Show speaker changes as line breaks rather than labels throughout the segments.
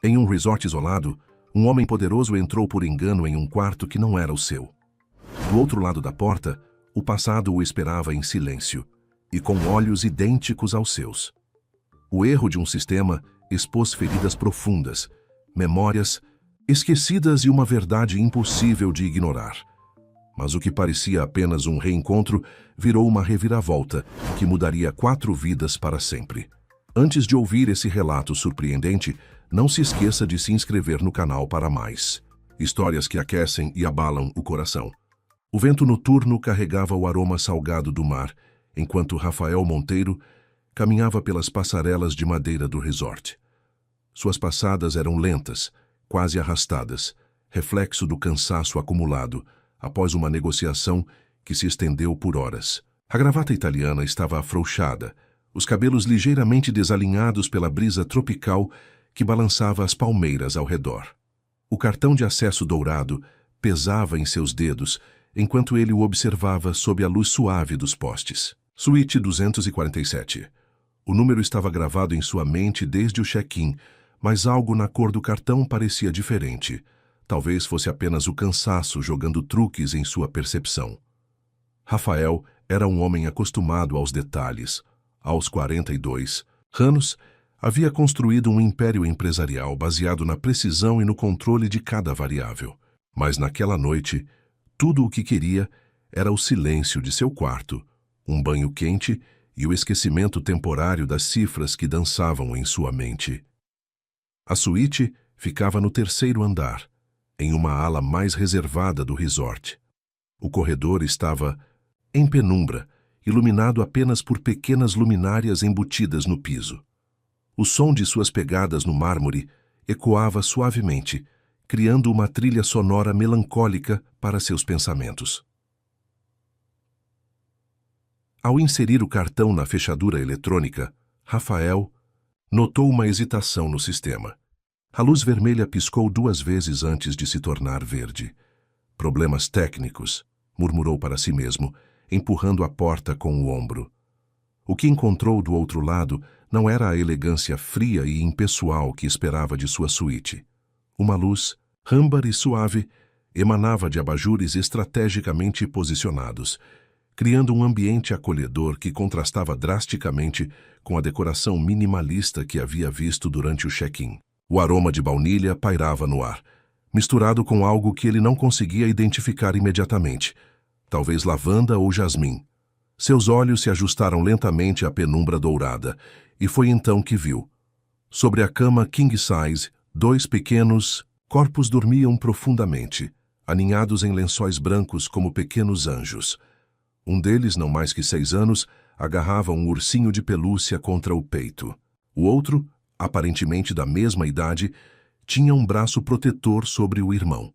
Em um resort isolado, um homem poderoso entrou por engano em um quarto que não era o seu. Do outro lado da porta, o passado o esperava em silêncio e com olhos idênticos aos seus. O erro de um sistema expôs feridas profundas, memórias esquecidas e uma verdade impossível de ignorar. Mas o que parecia apenas um reencontro virou uma reviravolta que mudaria 4 vidas para sempre. Antes de ouvir esse relato surpreendente, não se esqueça de se inscrever no canal para mais histórias que aquecem e abalam o coração. O vento noturno carregava o aroma salgado do mar, enquanto Rafael Monteiro caminhava pelas passarelas de madeira do resort. Suas passadas eram lentas, quase arrastadas, reflexo do cansaço acumulado após uma negociação que se estendeu por horas. A gravata italiana estava afrouxada, os cabelos ligeiramente desalinhados pela brisa tropical que balançava as palmeiras ao redor. O cartão de acesso dourado pesava em seus dedos enquanto ele o observava sob a luz suave dos postes. Suíte 247. O número estava gravado em sua mente desde o check-in, mas algo na cor do cartão parecia diferente. Talvez fosse apenas o cansaço jogando truques em sua percepção. Rafael era um homem acostumado aos detalhes. Aos 42 anos, havia construído um império empresarial baseado na precisão e no controle de cada variável. Mas naquela noite, tudo o que queria era o silêncio de seu quarto, um banho quente e o esquecimento temporário das cifras que dançavam em sua mente. A suíte ficava no 3º andar, em uma ala mais reservada do resort. O corredor estava em penumbra, iluminado apenas por pequenas luminárias embutidas no piso. O som de suas pegadas no mármore ecoava suavemente, criando uma trilha sonora melancólica para seus pensamentos. Ao inserir o cartão na fechadura eletrônica, Rafael notou uma hesitação no sistema. A luz vermelha piscou 2 vezes antes de se tornar verde. Problemas técnicos, murmurou para si mesmo, empurrando a porta com o ombro. O que encontrou do outro lado não era a elegância fria e impessoal que esperava de sua suíte. Uma luz, âmbar e suave, emanava de abajures estrategicamente posicionados, criando um ambiente acolhedor que contrastava drasticamente com a decoração minimalista que havia visto durante o check-in. O aroma de baunilha pairava no ar, misturado com algo que ele não conseguia identificar imediatamente, talvez lavanda ou jasmim. Seus olhos se ajustaram lentamente à penumbra dourada, e foi então que viu. Sobre a cama king size, 2 pequenos corpos dormiam profundamente, aninhados em lençóis brancos como pequenos anjos. Um deles, não mais que 6 anos, agarrava um ursinho de pelúcia contra o peito. O outro, aparentemente da mesma idade, tinha um braço protetor sobre o irmão.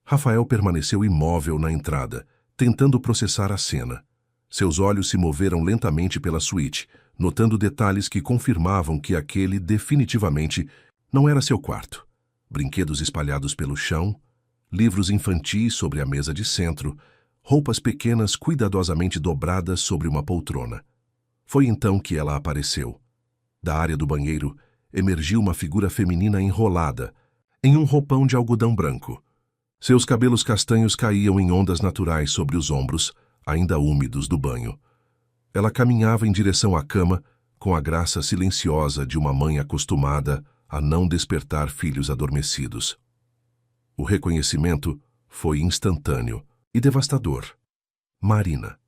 Rafael permaneceu imóvel na entrada, tentando processar a cena. Seus olhos se moveram lentamente pela suíte, notando detalhes que confirmavam que aquele definitivamente não era seu quarto. Brinquedos espalhados pelo chão, livros infantis sobre a mesa de centro, roupas pequenas cuidadosamente dobradas sobre uma poltrona. Foi então que ela apareceu. Da área do banheiro, emergiu uma figura feminina enrolada, em um roupão de algodão branco. Seus cabelos castanhos caíam em ondas naturais sobre os ombros, ainda úmidos do banho. Ela caminhava em direção à cama, com a graça silenciosa de uma mãe acostumada a não despertar filhos adormecidos. O reconhecimento foi instantâneo e devastador. Marina.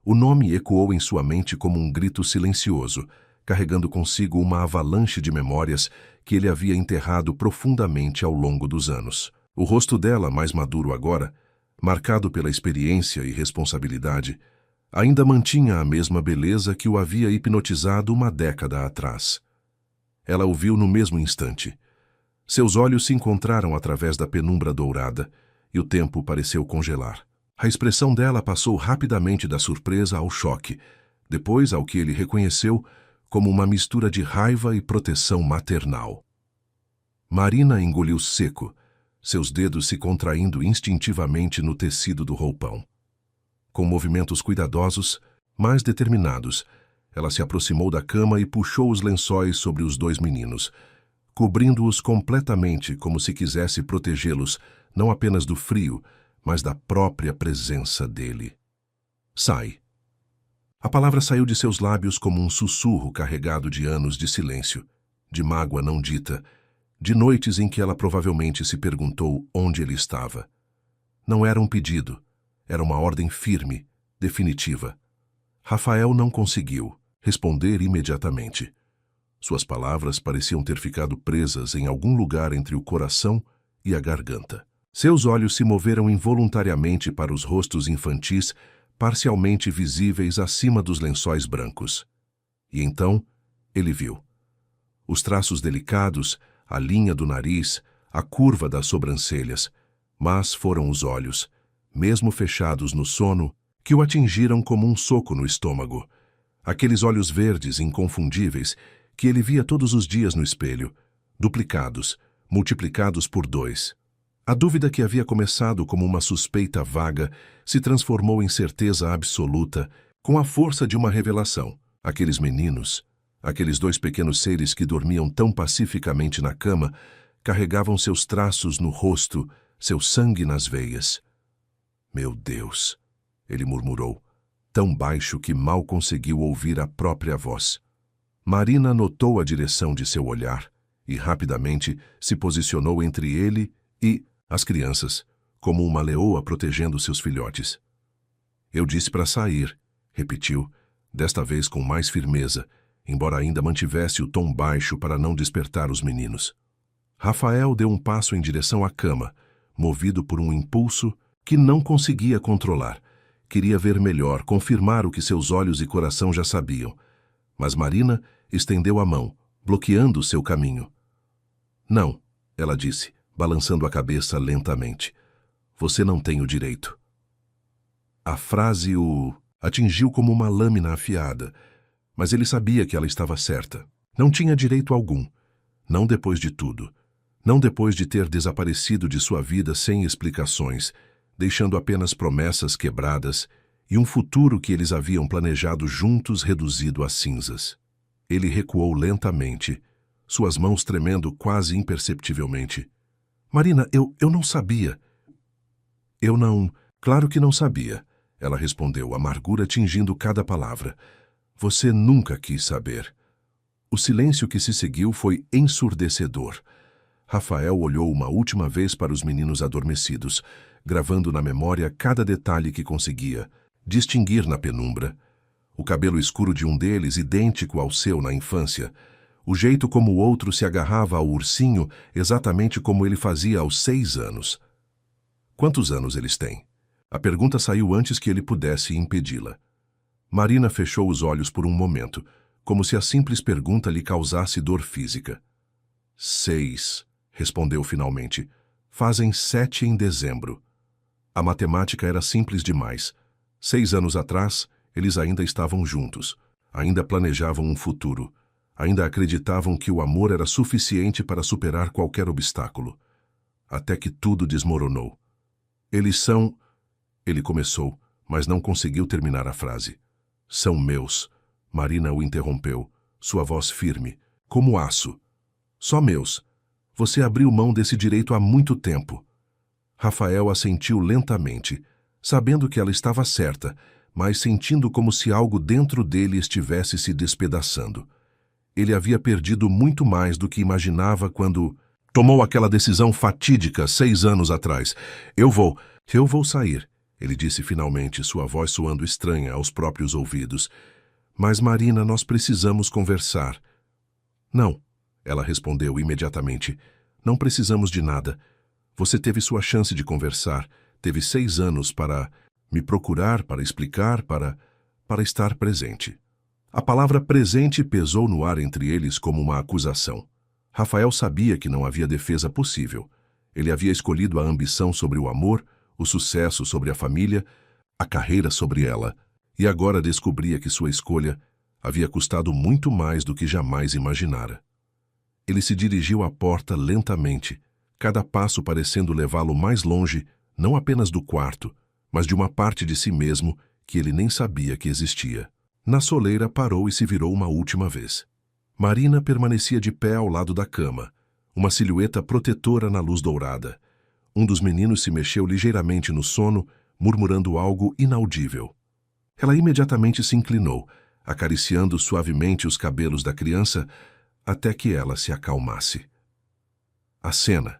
O nome ecoou em sua mente como um grito silencioso, carregando consigo uma avalanche de memórias que ele havia enterrado profundamente ao longo dos anos. O rosto dela, mais maduro agora, marcado pela experiência e responsabilidade, ainda mantinha a mesma beleza que o havia hipnotizado uma década atrás. Ela o viu no mesmo instante. Seus olhos se encontraram através da penumbra dourada e o tempo pareceu congelar. A expressão dela passou rapidamente da surpresa ao choque, depois ao que ele reconheceu como uma mistura de raiva e proteção maternal. Marina engoliu seco, seus dedos se contraindo instintivamente no tecido do roupão. Com movimentos cuidadosos, mais determinados, ela se aproximou da cama e puxou os lençóis sobre os 2 meninos, cobrindo-os completamente como se quisesse protegê-los não apenas do frio, mas da própria presença dele. Sai. A palavra saiu de seus lábios como um sussurro carregado de anos de silêncio, de mágoa não dita, de noites em que ela provavelmente se perguntou onde ele estava. Não era um pedido, era uma ordem firme, definitiva. Rafael não conseguiu responder imediatamente. Suas palavras pareciam ter ficado presas em algum lugar entre o coração e a garganta. Seus olhos se moveram involuntariamente para os rostos infantis parcialmente visíveis acima dos lençóis brancos. E então ele viu. Os traços delicados, a linha do nariz, a curva das sobrancelhas, mas foram os olhos, mesmo fechados no sono, que o atingiram como um soco no estômago. Aqueles olhos verdes inconfundíveis que ele via todos os dias no espelho, duplicados, multiplicados por 2. A dúvida que havia começado como uma suspeita vaga se transformou em certeza absoluta com a força de uma revelação. Aqueles meninos, aqueles 2 pequenos seres que dormiam tão pacificamente na cama, carregavam seus traços no rosto, seu sangue nas veias. Meu Deus, ele murmurou, tão baixo que mal conseguiu ouvir a própria voz. Marina notou a direção de seu olhar e rapidamente se posicionou entre ele e as crianças, como uma leoa protegendo seus filhotes. Eu disse para sair, repetiu, desta vez com mais firmeza, embora ainda mantivesse o tom baixo para não despertar os meninos. Rafael deu um passo em direção à cama, movido por um impulso que não conseguia controlar. Queria ver melhor, confirmar o que seus olhos e coração já sabiam. Mas Marina estendeu a mão, bloqueando seu caminho. Não, ela disse, balançando a cabeça lentamente. Você não tem o direito. A frase o atingiu como uma lâmina afiada, mas ele sabia que ela estava certa. Não tinha direito algum. Não depois de tudo. Não depois de ter desaparecido de sua vida sem explicações, deixando apenas promessas quebradas e um futuro que eles haviam planejado juntos reduzido a cinzas. Ele recuou lentamente, suas mãos tremendo quase imperceptivelmente. Marina, eu não sabia. Eu não... Claro que não sabia, ela respondeu, amargura tingindo cada palavra. Você nunca quis saber. O silêncio que se seguiu foi ensurdecedor. Rafael olhou uma última vez para os meninos adormecidos, gravando na memória cada detalhe que conseguia distinguir na penumbra. O cabelo escuro de um deles, idêntico ao seu na infância. O jeito como o outro se agarrava ao ursinho, exatamente como ele fazia aos 6 anos. Quantos anos eles têm? A pergunta saiu antes que ele pudesse impedi-la. Marina fechou os olhos por um momento, como se a simples pergunta lhe causasse dor física. 6, respondeu finalmente. Fazem 7 em dezembro. A matemática era simples demais. 6 anos atrás, eles ainda estavam juntos, ainda planejavam um futuro, ainda acreditavam que o amor era suficiente para superar qualquer obstáculo. Até que tudo desmoronou. Eles são... Ele começou, mas não conseguiu terminar a frase. São meus. Marina o interrompeu, sua voz firme, como aço. Só meus. Você abriu mão desse direito há muito tempo. Rafael assentiu lentamente, sabendo que ela estava certa, mas sentindo como se algo dentro dele estivesse se despedaçando. Ele havia perdido muito mais do que imaginava quando tomou aquela decisão fatídica 6 anos atrás. Eu vou sair, ele disse finalmente, sua voz soando estranha aos próprios ouvidos. Mas, Marina, nós precisamos conversar. Não, ela respondeu imediatamente. Não precisamos de nada. Você teve sua chance de conversar. Teve 6 anos para me procurar, para explicar, para estar presente. A palavra presente pesou no ar entre eles como uma acusação. Rafael sabia que não havia defesa possível. Ele havia escolhido a ambição sobre o amor, o sucesso sobre a família, a carreira sobre ela, e agora descobria que sua escolha havia custado muito mais do que jamais imaginara. Ele se dirigiu à porta lentamente, cada passo parecendo levá-lo mais longe, não apenas do quarto, mas de uma parte de si mesmo que ele nem sabia que existia. Na soleira parou e se virou uma última vez. Marina permanecia de pé ao lado da cama, uma silhueta protetora na luz dourada. Um dos meninos se mexeu ligeiramente no sono, murmurando algo inaudível. Ela imediatamente se inclinou, acariciando suavemente os cabelos da criança, até que ela se acalmasse. A cena,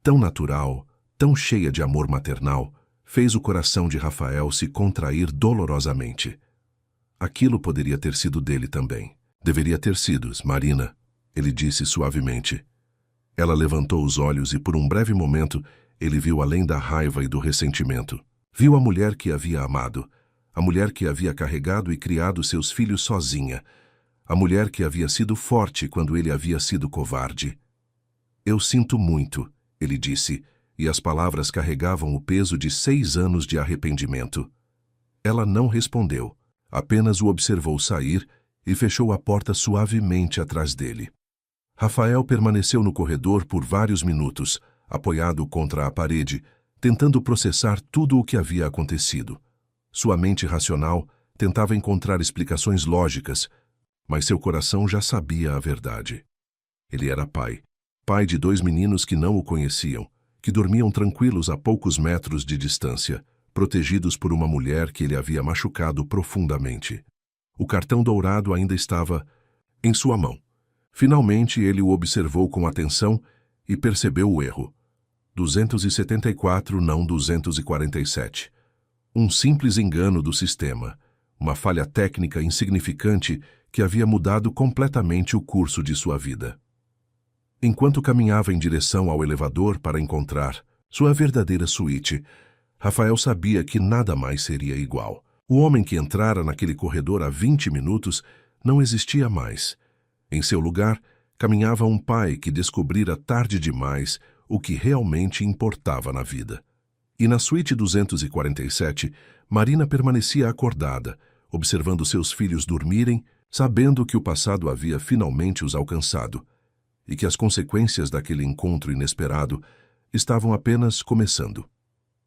tão natural, tão cheia de amor maternal, fez o coração de Rafael se contrair dolorosamente. Aquilo poderia ter sido dele também. Deveria ter sido, Marina, ele disse suavemente. Ela levantou os olhos e por um breve momento ele viu além da raiva e do ressentimento. Viu a mulher que havia amado, a mulher que havia carregado e criado seus filhos sozinha, a mulher que havia sido forte quando ele havia sido covarde. Eu sinto muito, ele disse, e as palavras carregavam o peso de 6 anos de arrependimento. Ela não respondeu, apenas o observou sair e fechou a porta suavemente atrás dele. Rafael permaneceu no corredor por vários minutos, apoiado contra a parede, tentando processar tudo o que havia acontecido. Sua mente racional tentava encontrar explicações lógicas, mas seu coração já sabia a verdade. Ele era pai de 2 meninos que não o conheciam, que dormiam tranquilos a poucos metros de distância, protegidos por uma mulher que ele havia machucado profundamente. O cartão dourado ainda estava em sua mão. Finalmente ele o observou com atenção e percebeu o erro. 274, não 247. Um simples engano do sistema, uma falha técnica insignificante que havia mudado completamente o curso de sua vida. Enquanto caminhava em direção ao elevador para encontrar sua verdadeira suíte, Rafael sabia que nada mais seria igual. O homem que entrara naquele corredor há 20 minutos não existia mais. Em seu lugar, caminhava um pai que descobrira tarde demais o que realmente importava na vida. E na suíte 247, Marina permanecia acordada, observando seus filhos dormirem, sabendo que o passado havia finalmente os alcançado, e que as consequências daquele encontro inesperado estavam apenas começando.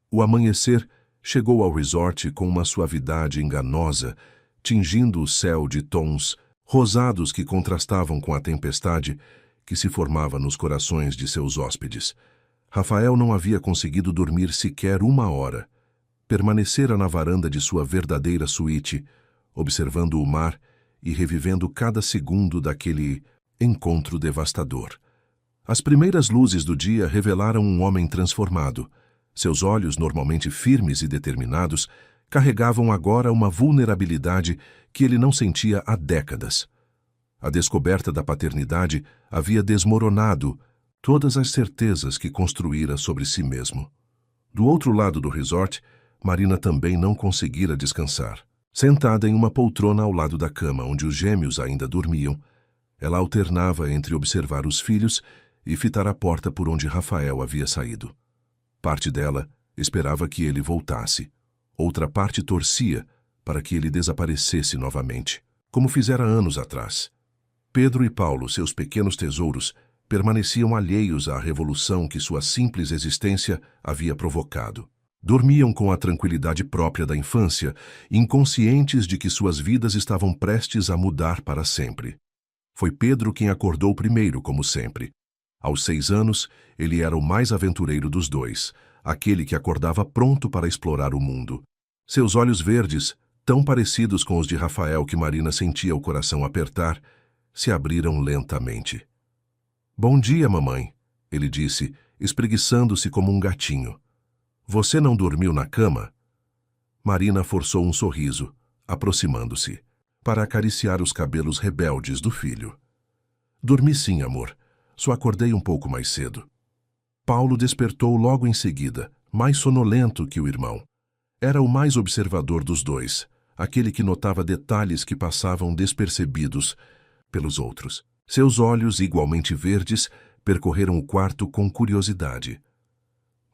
O amanhecer chegou ao resort com uma suavidade enganosa, tingindo o céu de tons rosados que contrastavam com a tempestade que se formava nos corações de seus hóspedes. Rafael não havia conseguido dormir sequer 1 hora. Permanecera na varanda de sua verdadeira suíte, observando o mar e revivendo cada segundo daquele encontro devastador. As primeiras luzes do dia revelaram um homem transformado. Seus olhos, normalmente firmes e determinados, carregavam agora uma vulnerabilidade que ele não sentia há décadas. A descoberta da paternidade havia desmoronado todas as certezas que construíra sobre si mesmo. Do outro lado do resort, Marina também não conseguira descansar. Sentada em uma poltrona ao lado da cama onde os gêmeos ainda dormiam, ela alternava entre observar os filhos e fitar a porta por onde Rafael havia saído. Parte dela esperava que ele voltasse. Outra parte torcia para que ele desaparecesse novamente, como fizera anos atrás. Pedro e Paulo, seus pequenos tesouros, permaneciam alheios à revolução que sua simples existência havia provocado. Dormiam com a tranquilidade própria da infância, inconscientes de que suas vidas estavam prestes a mudar para sempre. Foi Pedro quem acordou primeiro, como sempre. Aos 6 anos, ele era o mais aventureiro dos dois, aquele que acordava pronto para explorar o mundo. Seus olhos verdes, tão parecidos com os de Rafael que Marina sentia o coração apertar, se abriram lentamente. "Bom dia, mamãe", ele disse, espreguiçando-se como um gatinho. "Você não dormiu na cama?" Marina forçou um sorriso, aproximando-se, para acariciar os cabelos rebeldes do filho. "Dormi sim, amor. Só acordei um pouco mais cedo." Paulo despertou logo em seguida, mais sonolento que o irmão. Era o mais observador dos dois, aquele que notava detalhes que passavam despercebidos pelos outros. Seus olhos, igualmente verdes, percorreram o quarto com curiosidade.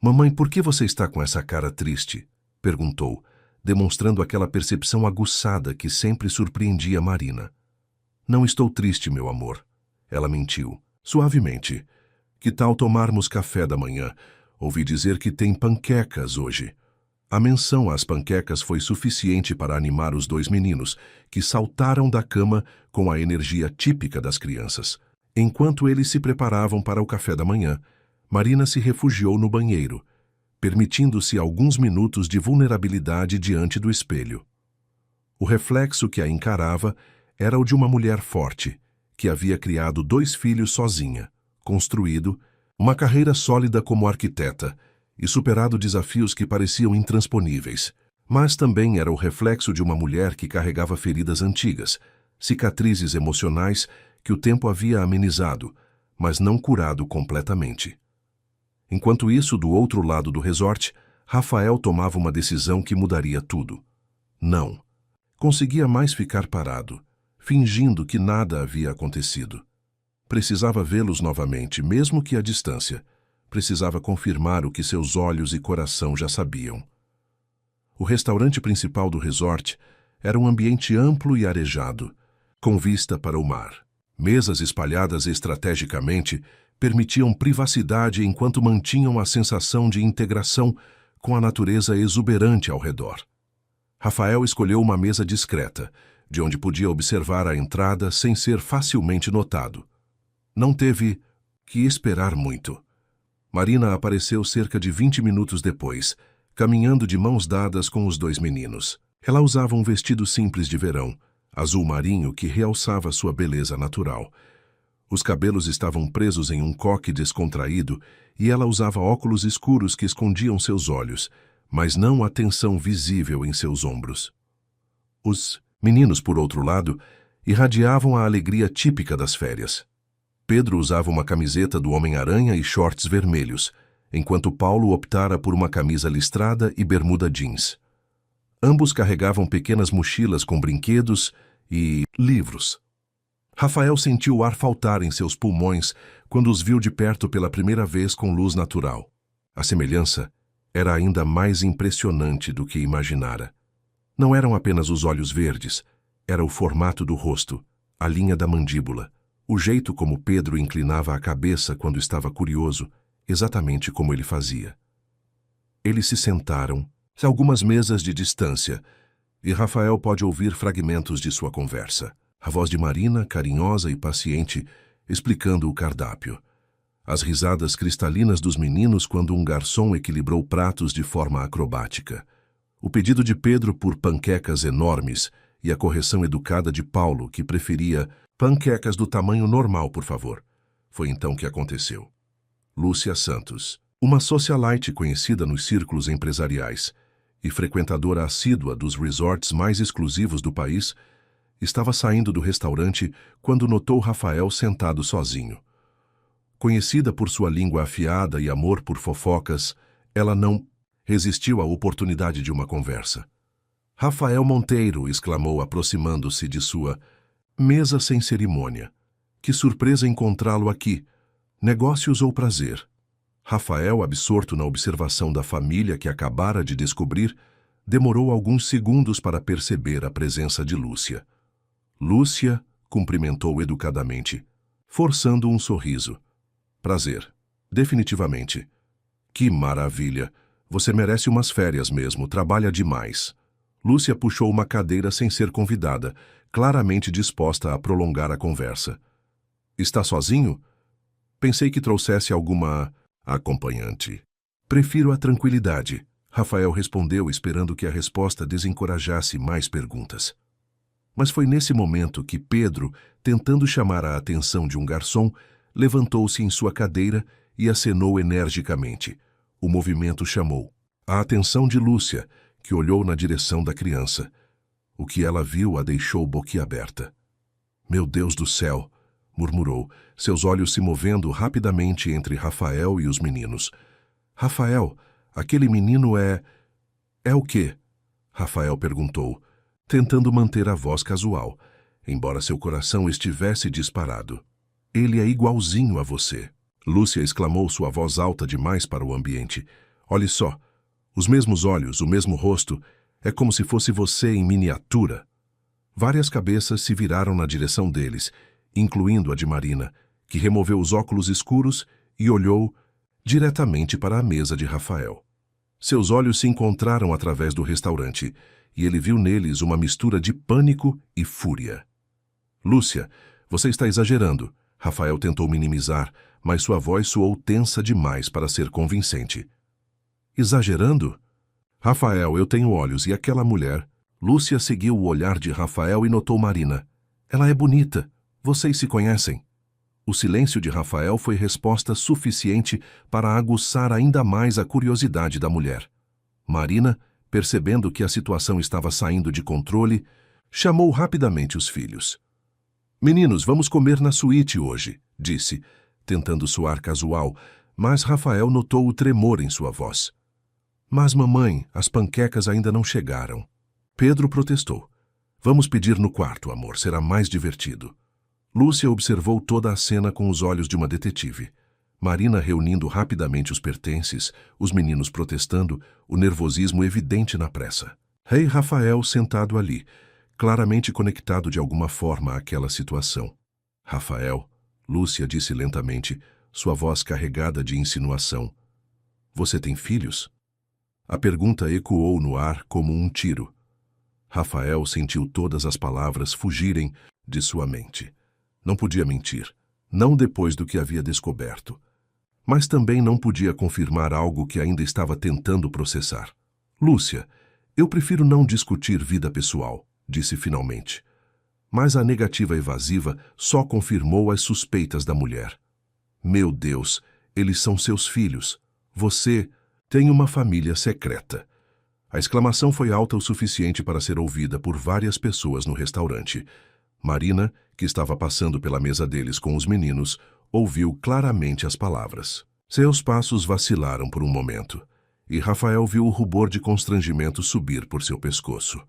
"Mamãe, por que você está com essa cara triste?" perguntou, demonstrando aquela percepção aguçada que sempre surpreendia Marina. "Não estou triste, meu amor." Ela mentiu, suavemente. "Que tal tomarmos café da manhã? Ouvi dizer que tem panquecas hoje." A menção às panquecas foi suficiente para animar os 2 meninos, que saltaram da cama com a energia típica das crianças. Enquanto eles se preparavam para o café da manhã, Marina se refugiou no banheiro, permitindo-se alguns minutos de vulnerabilidade diante do espelho. O reflexo que a encarava era o de uma mulher forte, que havia criado 2 filhos sozinha, construído uma carreira sólida como arquiteta e superado desafios que pareciam intransponíveis. Mas também era o reflexo de uma mulher que carregava feridas antigas, cicatrizes emocionais que o tempo havia amenizado, mas não curado completamente. Enquanto isso, do outro lado do resort, Rafael tomava uma decisão que mudaria tudo. Não. Conseguia mais ficar parado, fingindo que nada havia acontecido. Precisava vê-los novamente, mesmo que à distância. Precisava confirmar o que seus olhos e coração já sabiam. O restaurante principal do resort era um ambiente amplo e arejado, com vista para o mar. Mesas espalhadas estrategicamente permitiam privacidade enquanto mantinham a sensação de integração com a natureza exuberante ao redor. Rafael escolheu uma mesa discreta, de onde podia observar a entrada sem ser facilmente notado. Não teve que esperar muito. Marina apareceu cerca de 20 minutos depois, caminhando de mãos dadas com os 2 meninos. Ela usava um vestido simples de verão, azul marinho que realçava sua beleza natural. Os cabelos estavam presos em um coque descontraído e ela usava óculos escuros que escondiam seus olhos, mas não a tensão visível em seus ombros. Os meninos, por outro lado, irradiavam a alegria típica das férias. Pedro usava uma camiseta do Homem-Aranha e shorts vermelhos, enquanto Paulo optara por uma camisa listrada e bermuda jeans. Ambos carregavam pequenas mochilas com brinquedos e livros. Rafael sentiu o ar faltar em seus pulmões quando os viu de perto pela primeira vez com luz natural. A semelhança era ainda mais impressionante do que imaginara. Não eram apenas os olhos verdes, era o formato do rosto, a linha da mandíbula, o jeito como Pedro inclinava a cabeça quando estava curioso, exatamente como ele fazia. Eles se sentaram, a algumas mesas de distância, e Rafael pode ouvir fragmentos de sua conversa. A voz de Marina, carinhosa e paciente, explicando o cardápio. As risadas cristalinas dos meninos quando um garçom equilibrou pratos de forma acrobática. O pedido de Pedro por panquecas enormes e a correção educada de Paulo, que preferia panquecas do tamanho normal, por favor. Foi então que aconteceu. Lúcia Santos, uma socialite conhecida nos círculos empresariais e frequentadora assídua dos resorts mais exclusivos do país, estava saindo do restaurante quando notou Rafael sentado sozinho. Conhecida por sua língua afiada e amor por fofocas, ela não resistiu à oportunidade de uma conversa. Rafael Monteiro, exclamou aproximando-se de sua mesa sem cerimônia. Que surpresa encontrá-lo aqui. Negócios ou prazer? Rafael, absorto na observação da família que acabara de descobrir, demorou alguns segundos para perceber a presença de Lúcia. Lúcia cumprimentou educadamente, forçando um sorriso. Prazer. Definitivamente. Que maravilha. Você merece umas férias mesmo, trabalha demais. Lúcia puxou uma cadeira sem ser convidada, claramente disposta a prolongar a conversa. Está sozinho? Pensei que trouxesse alguma acompanhante. Prefiro a tranquilidade, Rafael respondeu, esperando que a resposta desencorajasse mais perguntas. Mas foi nesse momento que Pedro, tentando chamar a atenção de um garçom, levantou-se em sua cadeira e acenou energicamente. O movimento chamou a atenção de Lúcia, que olhou na direção da criança. O que ela viu a deixou boquiaberta. Meu Deus do céu, murmurou, seus olhos se movendo rapidamente entre Rafael e os meninos. Rafael, aquele menino é o quê? Rafael perguntou, tentando manter a voz casual, embora seu coração estivesse disparado. Ele é igualzinho a você. Lúcia exclamou, sua voz alta demais para o ambiente. Olhe só, os mesmos olhos, o mesmo rosto, é como se fosse você em miniatura. Várias cabeças se viraram na direção deles, incluindo a de Marina, que removeu os óculos escuros e olhou diretamente para a mesa de Rafael. Seus olhos se encontraram através do restaurante, e ele viu neles uma mistura de pânico e fúria. Lúcia, você está exagerando, Rafael tentou minimizar, mas sua voz soou tensa demais para ser convincente. Exagerando? Rafael, eu tenho olhos, e aquela mulher? Lúcia seguiu o olhar de Rafael e notou Marina. Ela é bonita. Vocês se conhecem? O silêncio de Rafael foi resposta suficiente para aguçar ainda mais a curiosidade da mulher. Marina, percebendo que a situação estava saindo de controle, chamou rapidamente os filhos. Meninos, vamos comer na suíte hoje, disse, tentando soar casual, mas Rafael notou o tremor em sua voz. Mas, mamãe, as panquecas ainda não chegaram. Pedro protestou. Vamos pedir no quarto, amor, será mais divertido. Lúcia observou toda a cena com os olhos de uma detetive. Marina reunindo rapidamente os pertences, os meninos protestando, o nervosismo evidente na pressa. Rei Rafael sentado ali, claramente conectado de alguma forma àquela situação. Rafael, Lúcia disse lentamente, sua voz carregada de insinuação. Você tem filhos? A pergunta ecoou no ar como um tiro. Rafael sentiu todas as palavras fugirem de sua mente. Não podia mentir, não depois do que havia descoberto. Mas também não podia confirmar algo que ainda estava tentando processar. Lúcia, eu prefiro não discutir vida pessoal, disse finalmente. Mas a negativa evasiva só confirmou as suspeitas da mulher. Meu Deus, eles são seus filhos. Você tem uma família secreta. A exclamação foi alta o suficiente para ser ouvida por várias pessoas no restaurante. Marina, que estava passando pela mesa deles com os meninos, ouviu claramente as palavras. Seus passos vacilaram por um momento, e Rafael viu o rubor de constrangimento subir por seu pescoço.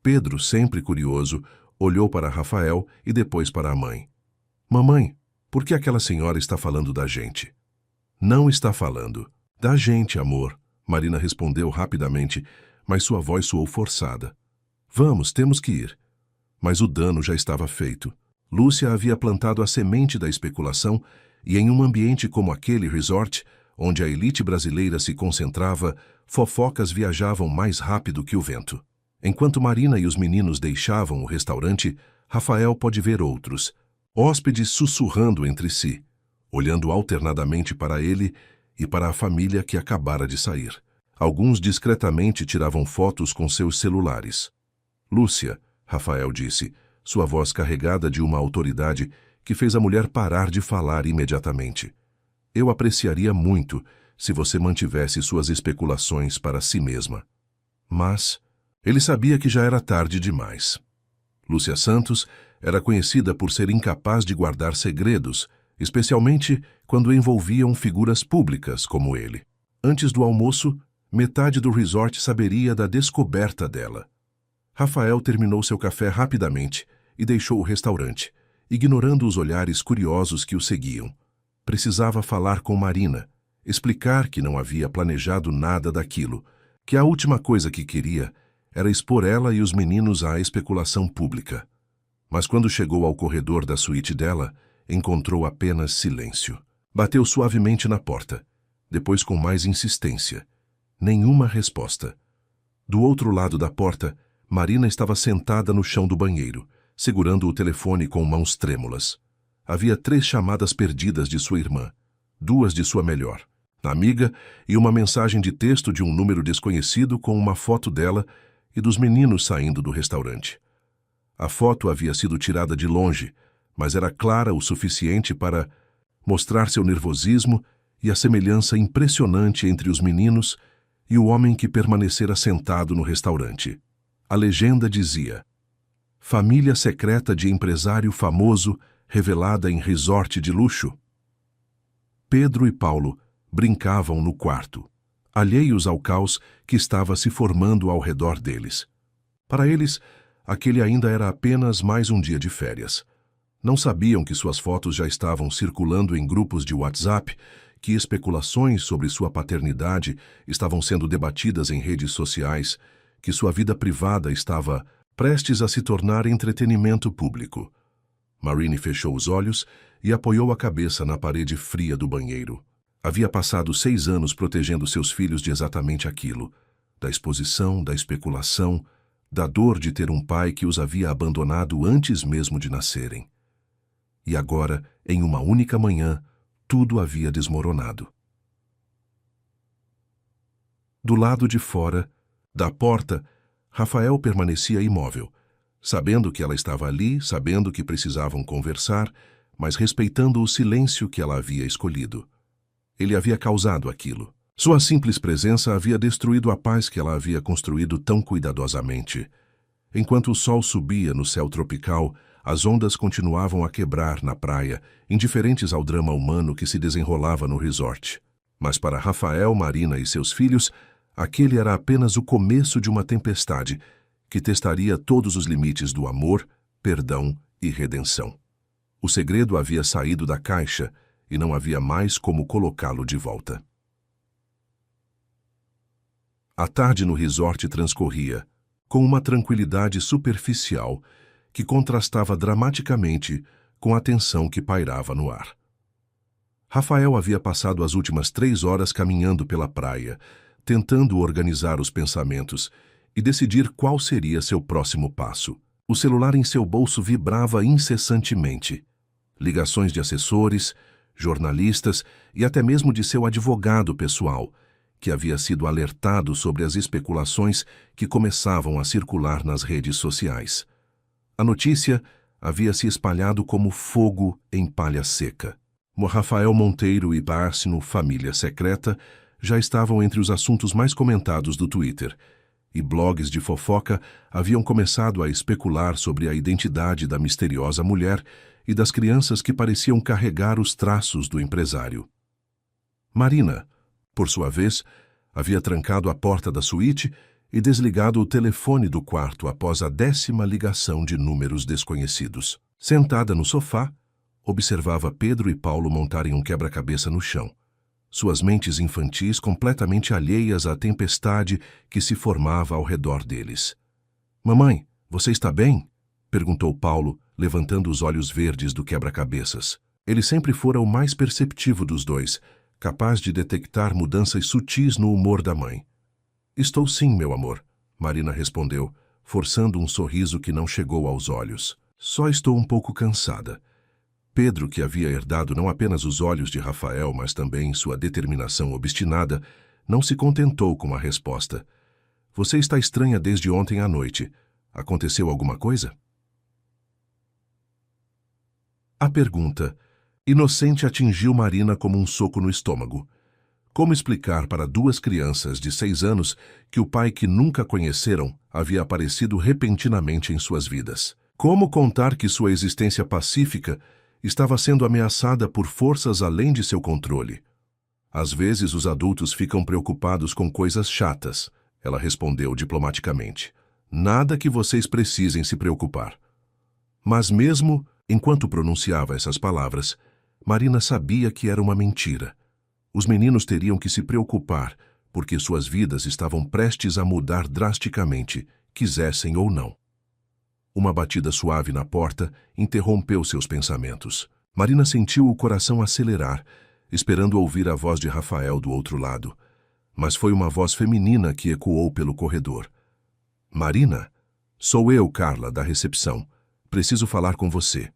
Pedro, sempre curioso, olhou para Rafael e depois para a mãe. Mamãe, por que aquela senhora está falando da gente? Não está falando. Da gente, amor, Marina respondeu rapidamente, mas sua voz soou forçada. Vamos, temos que ir. Mas o dano já estava feito. Lúcia havia plantado a semente da especulação e em um ambiente como aquele resort, onde a elite brasileira se concentrava, fofocas viajavam mais rápido que o vento. Enquanto Marina e os meninos deixavam o restaurante, Rafael pôde ver outros, hóspedes sussurrando entre si, olhando alternadamente para ele e para a família que acabara de sair. Alguns discretamente tiravam fotos com seus celulares. Lúcia, Rafael disse, sua voz carregada de uma autoridade que fez a mulher parar de falar imediatamente. Eu apreciaria muito se você mantivesse suas especulações para si mesma. Mas ele sabia que já era tarde demais. Lúcia Santos era conhecida por ser incapaz de guardar segredos, especialmente quando envolviam figuras públicas como ele. Antes do almoço, metade do resort saberia da descoberta dela. Rafael terminou seu café rapidamente e deixou o restaurante, ignorando os olhares curiosos que o seguiam. Precisava falar com Marina, explicar que não havia planejado nada daquilo, que a última coisa que queria era expor ela e os meninos à especulação pública. Mas quando chegou ao corredor da suíte dela, encontrou apenas silêncio. Bateu suavemente na porta, depois com mais insistência. Nenhuma resposta. Do outro lado da porta, Marina estava sentada no chão do banheiro, segurando o telefone com mãos trêmulas. Havia 3 chamadas perdidas de sua irmã, 2 de sua melhor, amiga, e uma mensagem de texto de um número desconhecido com uma foto dela e dos meninos saindo do restaurante. A foto havia sido tirada de longe, mas era clara o suficiente para mostrar seu nervosismo e a semelhança impressionante entre os meninos e o homem que permanecera sentado no restaurante. A legenda dizia: família secreta de empresário famoso revelada em resort de luxo. Pedro e Paulo brincavam no quarto, alheios ao caos que estava se formando ao redor deles. Para eles, aquele ainda era apenas mais um dia de férias. Não sabiam que suas fotos já estavam circulando em grupos de WhatsApp, que especulações sobre sua paternidade estavam sendo debatidas em redes sociais, que sua vida privada estava prestes a se tornar entretenimento público. Marina fechou os olhos e apoiou a cabeça na parede fria do banheiro. Havia passado 6 anos protegendo seus filhos de exatamente aquilo, da exposição, da especulação, da dor de ter um pai que os havia abandonado antes mesmo de nascerem. E agora, em uma única manhã, tudo havia desmoronado. Do lado de fora, da porta, Rafael permanecia imóvel, sabendo que ela estava ali, sabendo que precisavam conversar, mas respeitando o silêncio que ela havia escolhido. Ele havia causado aquilo. Sua simples presença havia destruído a paz que ela havia construído tão cuidadosamente. Enquanto o sol subia no céu tropical, as ondas continuavam a quebrar na praia, indiferentes ao drama humano que se desenrolava no resort. Mas para Rafael, Marina e seus filhos, aquele era apenas o começo de uma tempestade que testaria todos os limites do amor, perdão e redenção. O segredo havia saído da caixa e não havia mais como colocá-lo de volta. A tarde no resort transcorria com uma tranquilidade superficial que contrastava dramaticamente com a tensão que pairava no ar. Rafael havia passado as últimas 3 horas caminhando pela praia, tentando organizar os pensamentos e decidir qual seria seu próximo passo. O celular em seu bolso vibrava incessantemente. Ligações de assessores, jornalistas e até mesmo de seu advogado pessoal, que havia sido alertado sobre as especulações que começavam a circular nas redes sociais. A notícia havia se espalhado como fogo em palha seca. Rafael Monteiro e Bárcino, família secreta, já estavam entre os assuntos mais comentados do Twitter, e blogs de fofoca haviam começado a especular sobre a identidade da misteriosa mulher e das crianças que pareciam carregar os traços do empresário. Marina, por sua vez, havia trancado a porta da suíte e desligado o telefone do quarto após a 10ª ligação de números desconhecidos. Sentada no sofá, observava Pedro e Paulo montarem um quebra-cabeça no chão, suas mentes infantis completamente alheias à tempestade que se formava ao redor deles. "Mamãe, você está bem?" perguntou Paulo, levantando os olhos verdes do quebra-cabeças. Ele sempre fora o mais perceptivo dos dois, capaz de detectar mudanças sutis no humor da mãe. "Estou sim, meu amor", Marina respondeu, forçando um sorriso que não chegou aos olhos. "Só estou um pouco cansada." Pedro, que havia herdado não apenas os olhos de Rafael, mas também sua determinação obstinada, não se contentou com a resposta. "Você está estranha desde ontem à noite. Aconteceu alguma coisa?" A pergunta, inocente, atingiu Marina como um soco no estômago. Como explicar para 2 crianças de 6 anos que o pai que nunca conheceram havia aparecido repentinamente em suas vidas? Como contar que sua existência pacífica estava sendo ameaçada por forças além de seu controle? "Às vezes os adultos ficam preocupados com coisas chatas", ela respondeu diplomaticamente. "Nada que vocês precisem se preocupar." Mas mesmo enquanto pronunciava essas palavras, Marina sabia que era uma mentira. Os meninos teriam que se preocupar, porque suas vidas estavam prestes a mudar drasticamente, quisessem ou não. Uma batida suave na porta interrompeu seus pensamentos. Marina sentiu o coração acelerar, esperando ouvir a voz de Rafael do outro lado. Mas foi uma voz feminina que ecoou pelo corredor. "Marina? Sou eu, Carla, da recepção. Preciso falar com você."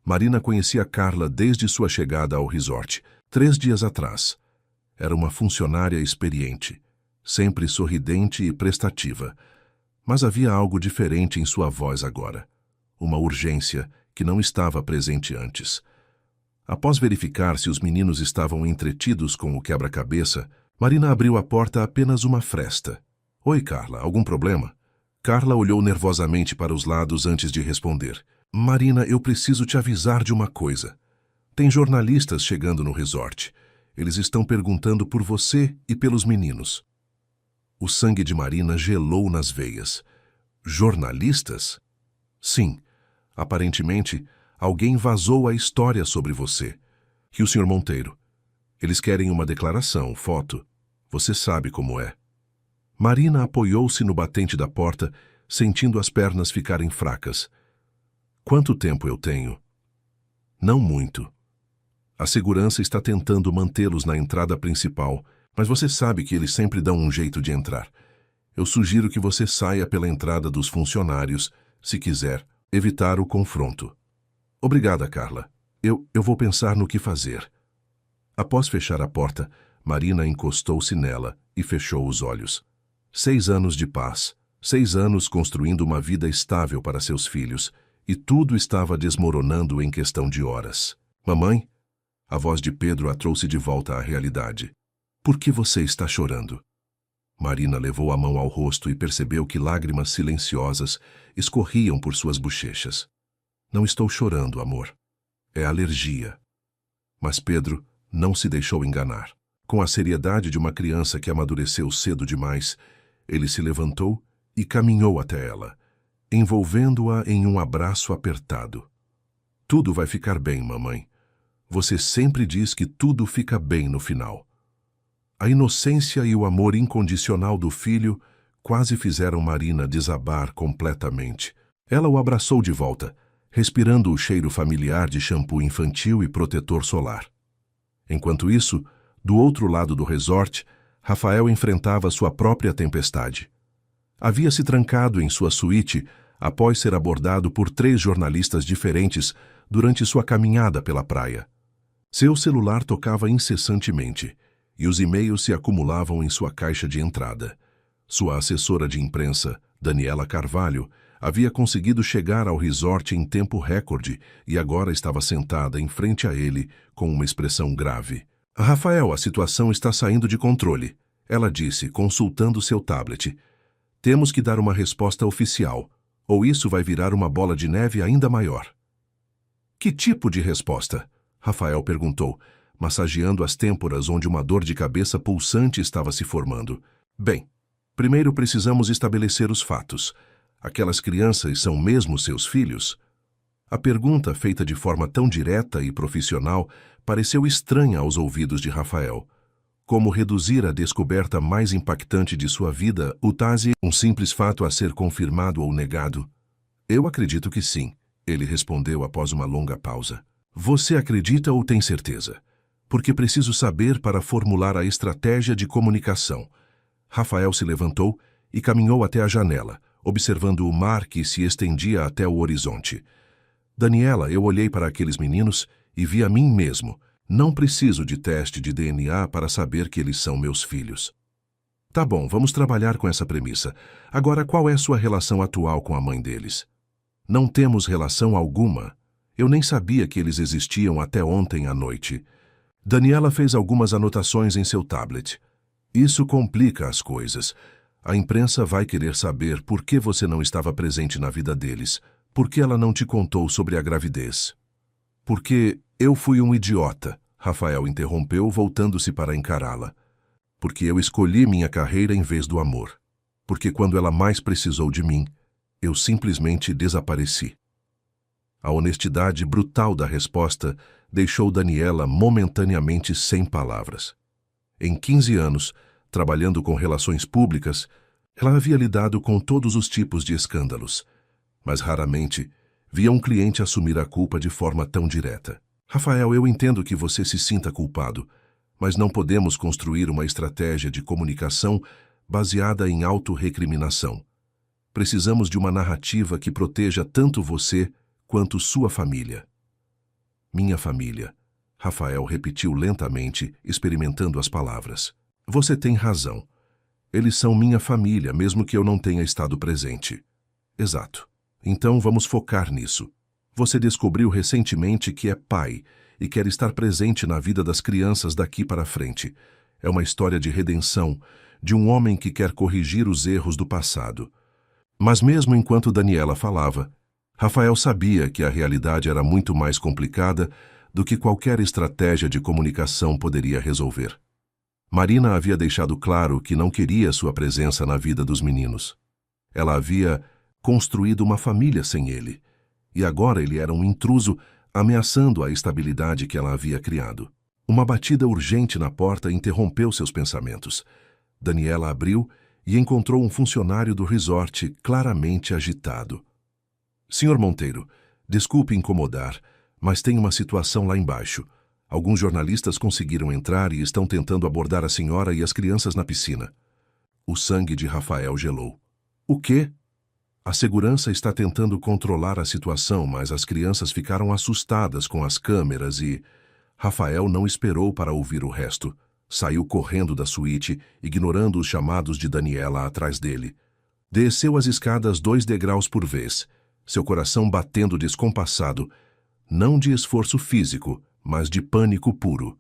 Marina conhecia Carla desde sua chegada ao resort, 3 dias atrás. Era uma funcionária experiente, sempre sorridente e prestativa. Mas havia algo diferente em sua voz agora. Uma urgência que não estava presente antes. Após verificar se os meninos estavam entretidos com o quebra-cabeça, Marina abriu a porta apenas uma fresta. "Oi, Carla, algum problema?" Carla olhou nervosamente para os lados antes de responder. "Marina, eu preciso te avisar de uma coisa. Tem jornalistas chegando no resort. Eles estão perguntando por você e pelos meninos." O sangue de Marina gelou nas veias. "Jornalistas?" "Sim. Aparentemente, alguém vazou a história sobre você. E o Sr. Monteiro. Eles querem uma declaração, foto. Você sabe como é." Marina apoiou-se no batente da porta, sentindo as pernas ficarem fracas. "Quanto tempo eu tenho?" "Não muito. A segurança está tentando mantê-los na entrada principal, mas você sabe que eles sempre dão um jeito de entrar. Eu sugiro que você saia pela entrada dos funcionários, se quiser evitar o confronto." Obrigada, Carla. Eu vou pensar no que fazer. Após fechar a porta, Marina encostou-se nela e fechou os olhos. 6 anos de paz, 6 anos construindo uma vida estável para seus filhos, e tudo estava desmoronando em questão de horas. Mamãe? A voz de Pedro a trouxe de volta à realidade. Por que você está chorando? Marina levou a mão ao rosto e percebeu que lágrimas silenciosas escorriam por suas bochechas. Não estou chorando, amor. É alergia. Mas Pedro não se deixou enganar. Com a seriedade de uma criança que amadureceu cedo demais, ele se levantou e caminhou até ela, envolvendo-a em um abraço apertado. Tudo vai ficar bem, mamãe. Você sempre diz que tudo fica bem no final. A inocência e o amor incondicional do filho quase fizeram Marina desabar completamente. Ela o abraçou de volta, respirando o cheiro familiar de shampoo infantil e protetor solar. Enquanto isso, do outro lado do resort, Rafael enfrentava sua própria tempestade. Havia se trancado em sua suíte após ser abordado por 3 jornalistas diferentes durante sua caminhada pela praia. Seu celular tocava incessantemente e os e-mails se acumulavam em sua caixa de entrada. Sua assessora de imprensa, Daniela Carvalho, havia conseguido chegar ao resort em tempo recorde e agora estava sentada em frente a ele com uma expressão grave. Rafael, a situação está saindo de controle, ela disse, consultando seu tablet. Temos que dar uma resposta oficial, ou isso vai virar uma bola de neve ainda maior. Que tipo de resposta? Rafael perguntou, massageando as têmporas onde uma dor de cabeça pulsante estava se formando. Bem, primeiro precisamos estabelecer os fatos. Aquelas crianças são mesmo seus filhos? A pergunta, feita de forma tão direta e profissional, pareceu estranha aos ouvidos de Rafael. Como reduzir a descoberta mais impactante de sua vida, um simples fato a ser confirmado ou negado? Eu acredito que sim, ele respondeu após uma longa pausa. Você acredita ou tem certeza? Porque preciso saber para formular a estratégia de comunicação. Rafael se levantou e caminhou até a janela, observando o mar que se estendia até o horizonte. Daniela, eu olhei para aqueles meninos e vi a mim mesmo. Não preciso de teste de DNA para saber que eles são meus filhos. Tá bom, vamos trabalhar com essa premissa. Agora, qual é sua relação atual com a mãe deles? Não temos relação alguma. Eu nem sabia que eles existiam até ontem à noite. Daniela fez algumas anotações em seu tablet. Isso complica as coisas. A imprensa vai querer saber por que você não estava presente na vida deles. Por que ela não te contou sobre a gravidez? Porque eu fui um idiota, Rafael interrompeu, voltando-se para encará-la. Porque eu escolhi minha carreira em vez do amor. Porque quando ela mais precisou de mim, eu simplesmente desapareci. A honestidade brutal da resposta deixou Daniela momentaneamente sem palavras. Em 15 anos, trabalhando com relações públicas, ela havia lidado com todos os tipos de escândalos, mas raramente via um cliente assumir a culpa de forma tão direta. Rafael, eu entendo que você se sinta culpado, mas não podemos construir uma estratégia de comunicação baseada em autorrecriminação. Precisamos de uma narrativa que proteja tanto você quanto sua família. Minha família, Rafael repetiu lentamente, experimentando as palavras. Você tem razão. Eles são minha família, mesmo que eu não tenha estado presente. Exato. Então vamos focar nisso. Você descobriu recentemente que é pai e quer estar presente na vida das crianças daqui para frente. É uma história de redenção, de um homem que quer corrigir os erros do passado. Mas mesmo enquanto Daniela falava, Rafael sabia que a realidade era muito mais complicada do que qualquer estratégia de comunicação poderia resolver. Marina havia deixado claro que não queria sua presença na vida dos meninos. Ela havia construído uma família sem ele, e agora ele era um intruso ameaçando a estabilidade que ela havia criado. Uma batida urgente na porta interrompeu seus pensamentos. Daniela abriu e encontrou um funcionário do resort claramente agitado. Senhor Monteiro, desculpe incomodar, mas tem uma situação lá embaixo. Alguns jornalistas conseguiram entrar e estão tentando abordar a senhora e as crianças na piscina. O sangue de Rafael gelou. O quê? A segurança está tentando controlar a situação, mas as crianças ficaram assustadas com as câmeras e... Rafael não esperou para ouvir o resto. Saiu correndo da suíte, ignorando os chamados de Daniela atrás dele. Desceu as escadas 2 degraus por vez, seu coração batendo descompassado, não de esforço físico, mas de pânico puro.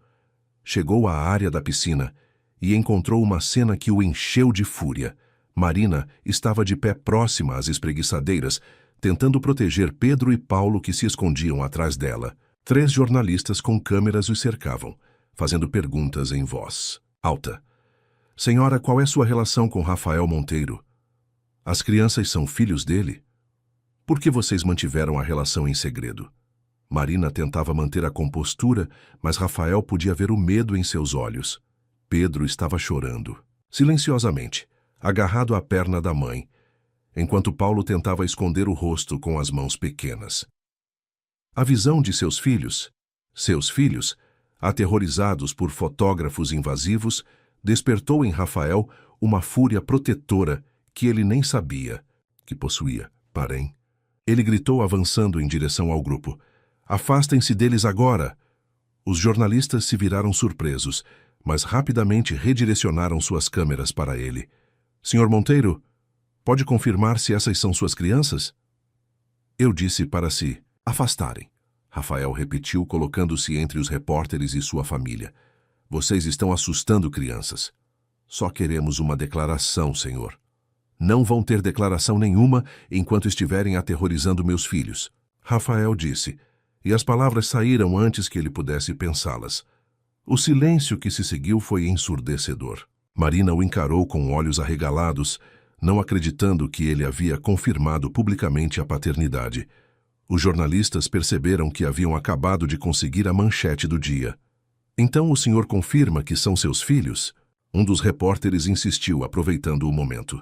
Chegou à área da piscina e encontrou uma cena que o encheu de fúria. Marina estava de pé próxima às espreguiçadeiras, tentando proteger Pedro e Paulo que se escondiam atrás dela. 3 jornalistas com câmeras os cercavam, fazendo perguntas em voz alta. Senhora, qual é sua relação com Rafael Monteiro? As crianças são filhos dele? Por que vocês mantiveram a relação em segredo? Marina tentava manter a compostura, mas Rafael podia ver o medo em seus olhos. Pedro estava chorando, silenciosamente, agarrado à perna da mãe, enquanto Paulo tentava esconder o rosto com as mãos pequenas. A visão de seus filhos, aterrorizados por fotógrafos invasivos, despertou em Rafael uma fúria protetora que ele nem sabia que possuía. Parem. Ele gritou avançando em direção ao grupo. Afastem-se deles agora! Os jornalistas se viraram surpresos, mas rapidamente redirecionaram suas câmeras para ele. Senhor Monteiro, pode confirmar se essas são suas crianças? Eu disse para se afastarem. Rafael repetiu, colocando-se entre os repórteres e sua família. Vocês estão assustando crianças. Só queremos uma declaração, senhor. Não vão ter declaração nenhuma enquanto estiverem aterrorizando meus filhos. Rafael disse, e as palavras saíram antes que ele pudesse pensá-las. O silêncio que se seguiu foi ensurdecedor. Marina o encarou com olhos arregalados, não acreditando que ele havia confirmado publicamente a paternidade. Os jornalistas perceberam que haviam acabado de conseguir a manchete do dia. Então o senhor confirma que são seus filhos? Um dos repórteres insistiu, aproveitando o momento.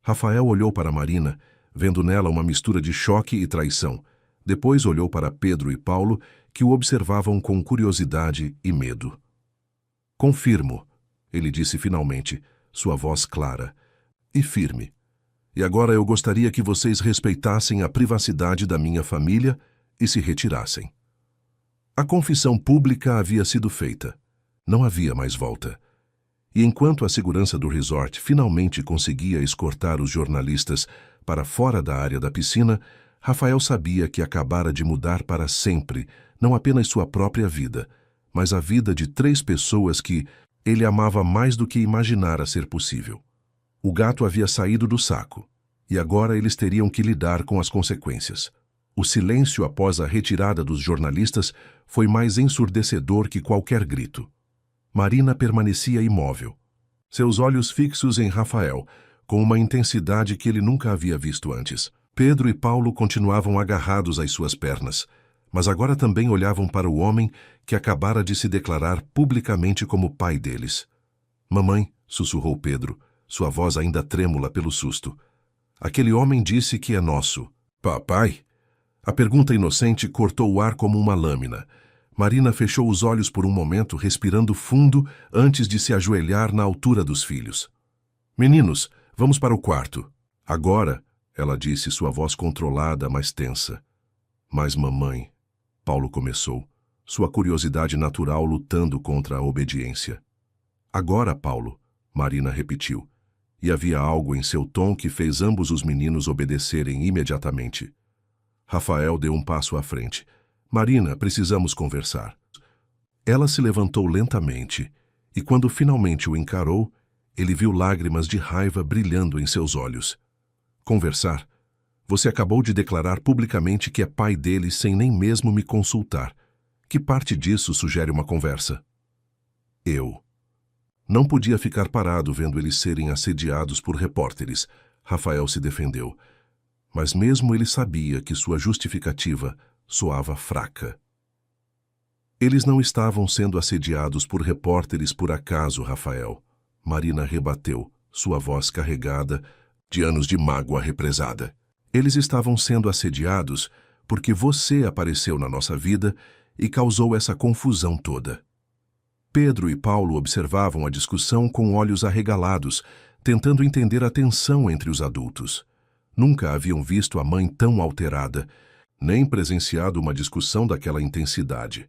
Rafael olhou para Marina, vendo nela uma mistura de choque e traição. Depois olhou para Pedro e Paulo, que o observavam com curiosidade e medo. Confirmo, ele disse finalmente, sua voz clara e firme. E agora eu gostaria que vocês respeitassem a privacidade da minha família e se retirassem. A confissão pública havia sido feita. Não havia mais volta. E enquanto a segurança do resort finalmente conseguia escortar os jornalistas para fora da área da piscina, Rafael sabia que acabara de mudar para sempre, não apenas sua própria vida, mas a vida de 3 pessoas que ele amava mais do que imaginara ser possível. O gato havia saído do saco, e agora eles teriam que lidar com as consequências. O silêncio após a retirada dos jornalistas foi mais ensurdecedor que qualquer grito. Marina permanecia imóvel, seus olhos fixos em Rafael, com uma intensidade que ele nunca havia visto antes. Pedro e Paulo continuavam agarrados às suas pernas, mas agora também olhavam para o homem que acabara de se declarar publicamente como pai deles. Mamãe, sussurrou Pedro, sua voz ainda trêmula pelo susto. Aquele homem disse que é nosso. Papai? A pergunta inocente cortou o ar como uma lâmina. Marina fechou os olhos por um momento, respirando fundo antes de se ajoelhar na altura dos filhos. Meninos, vamos para o quarto. Agora, ela disse, sua voz controlada, mas tensa. Mas mamãe, Paulo começou, sua curiosidade natural lutando contra a obediência. Agora, Paulo, Marina repetiu. E havia algo em seu tom que fez ambos os meninos obedecerem imediatamente. Rafael deu um passo à frente. Marina, precisamos conversar. Ela se levantou lentamente, e quando finalmente o encarou, ele viu lágrimas de raiva brilhando em seus olhos. Conversar? Você acabou de declarar publicamente que é pai dele sem nem mesmo me consultar. Que parte disso sugere uma conversa? Eu. Não podia ficar parado vendo eles serem assediados por repórteres. Rafael se defendeu. Mas mesmo ele sabia que sua justificativa soava fraca. Eles não estavam sendo assediados por repórteres por acaso, Rafael. Marina rebateu, sua voz carregada de anos de mágoa represada. Eles estavam sendo assediados porque você apareceu na nossa vida e causou essa confusão toda. Pedro e Paulo observavam a discussão com olhos arregalados, tentando entender a tensão entre os adultos. Nunca haviam visto a mãe tão alterada, nem presenciado uma discussão daquela intensidade.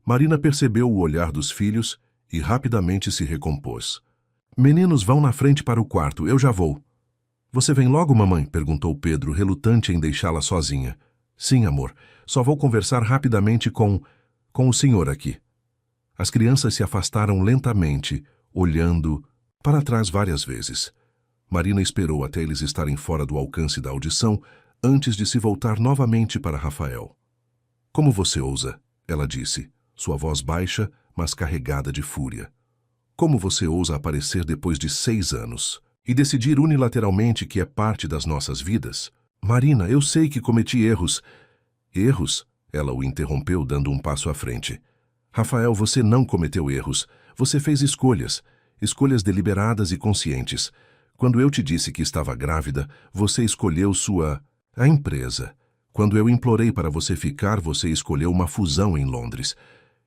Marina percebeu o olhar dos filhos e rapidamente se recompôs. Meninos, vão na frente para o quarto, eu já vou. Você vem logo, mamãe? Perguntou Pedro, relutante em deixá-la sozinha. Sim, amor. Só vou conversar rapidamente com o senhor aqui. As crianças se afastaram lentamente, olhando para trás várias vezes. Marina esperou até eles estarem fora do alcance da audição, antes de se voltar novamente para Rafael. Como você ousa? Ela disse, sua voz baixa, mas carregada de fúria. Como você ousa aparecer depois de 6 anos e decidir unilateralmente que é parte das nossas vidas? Marina, eu sei que cometi erros. Erros? Ela o interrompeu, dando um passo à frente. Rafael, você não cometeu erros. Você fez escolhas. Escolhas deliberadas e conscientes. Quando eu te disse que estava grávida, você escolheu a empresa. Quando eu implorei para você ficar, você escolheu uma fusão em Londres.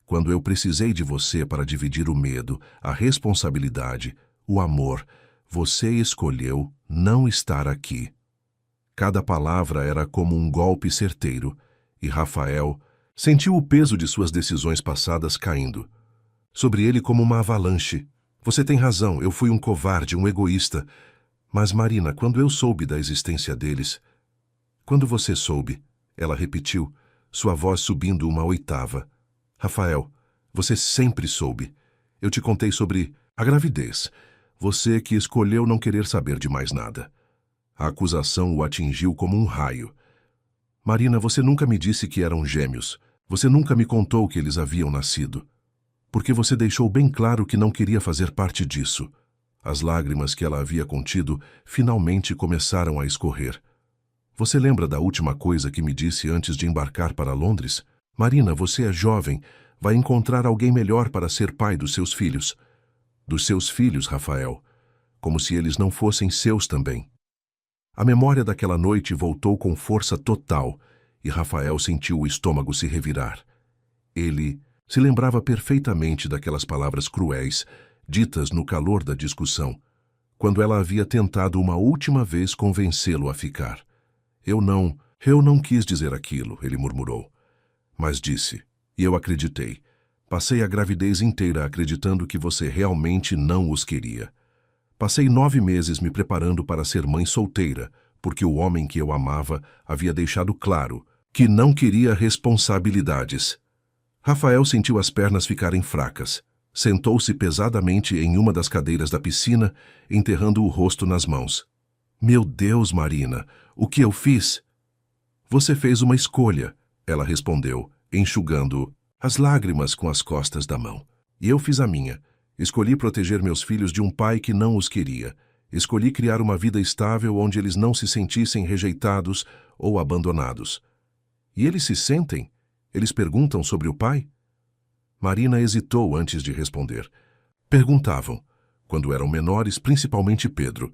Quando eu precisei de você para dividir o medo, a responsabilidade, o amor, você escolheu não estar aqui. Cada palavra era como um golpe certeiro, e Rafael sentiu o peso de suas decisões passadas caindo sobre ele como uma avalanche. Você tem razão, eu fui um covarde, um egoísta. Mas, Marina, quando eu soube da existência deles... Quando você soube, ela repetiu, sua voz subindo uma oitava. Rafael, você sempre soube. Eu te contei sobre a gravidez. Você que escolheu não querer saber de mais nada. A acusação o atingiu como um raio. Marina, você nunca me disse que eram gêmeos. Você nunca me contou que eles haviam nascido. Porque você deixou bem claro que não queria fazer parte disso. As lágrimas que ela havia contido finalmente começaram a escorrer. Você lembra da última coisa que me disse antes de embarcar para Londres? Marina, você é jovem. Vai encontrar alguém melhor para ser pai dos seus filhos. Dos seus filhos, Rafael. Como se eles não fossem seus também. A memória daquela noite voltou com força total e Rafael sentiu o estômago se revirar. Ele se lembrava perfeitamente daquelas palavras cruéis, ditas no calor da discussão, quando ela havia tentado uma última vez convencê-lo a ficar. Eu não quis dizer aquilo, ele murmurou. Mas disse, e eu acreditei. Passei a gravidez inteira acreditando que você realmente não os queria. Passei 9 meses me preparando para ser mãe solteira, porque o homem que eu amava havia deixado claro que não queria responsabilidades. Rafael sentiu as pernas ficarem fracas. Sentou-se pesadamente em uma das cadeiras da piscina, enterrando o rosto nas mãos. Meu Deus, Marina, o que eu fiz? Você fez uma escolha, ela respondeu, enxugando as lágrimas com as costas da mão. E eu fiz a minha. Escolhi proteger meus filhos de um pai que não os queria. Escolhi criar uma vida estável onde eles não se sentissem rejeitados ou abandonados. E eles se sentem? Eles perguntam sobre o pai? Marina hesitou antes de responder. Perguntavam. Quando eram menores, principalmente Pedro.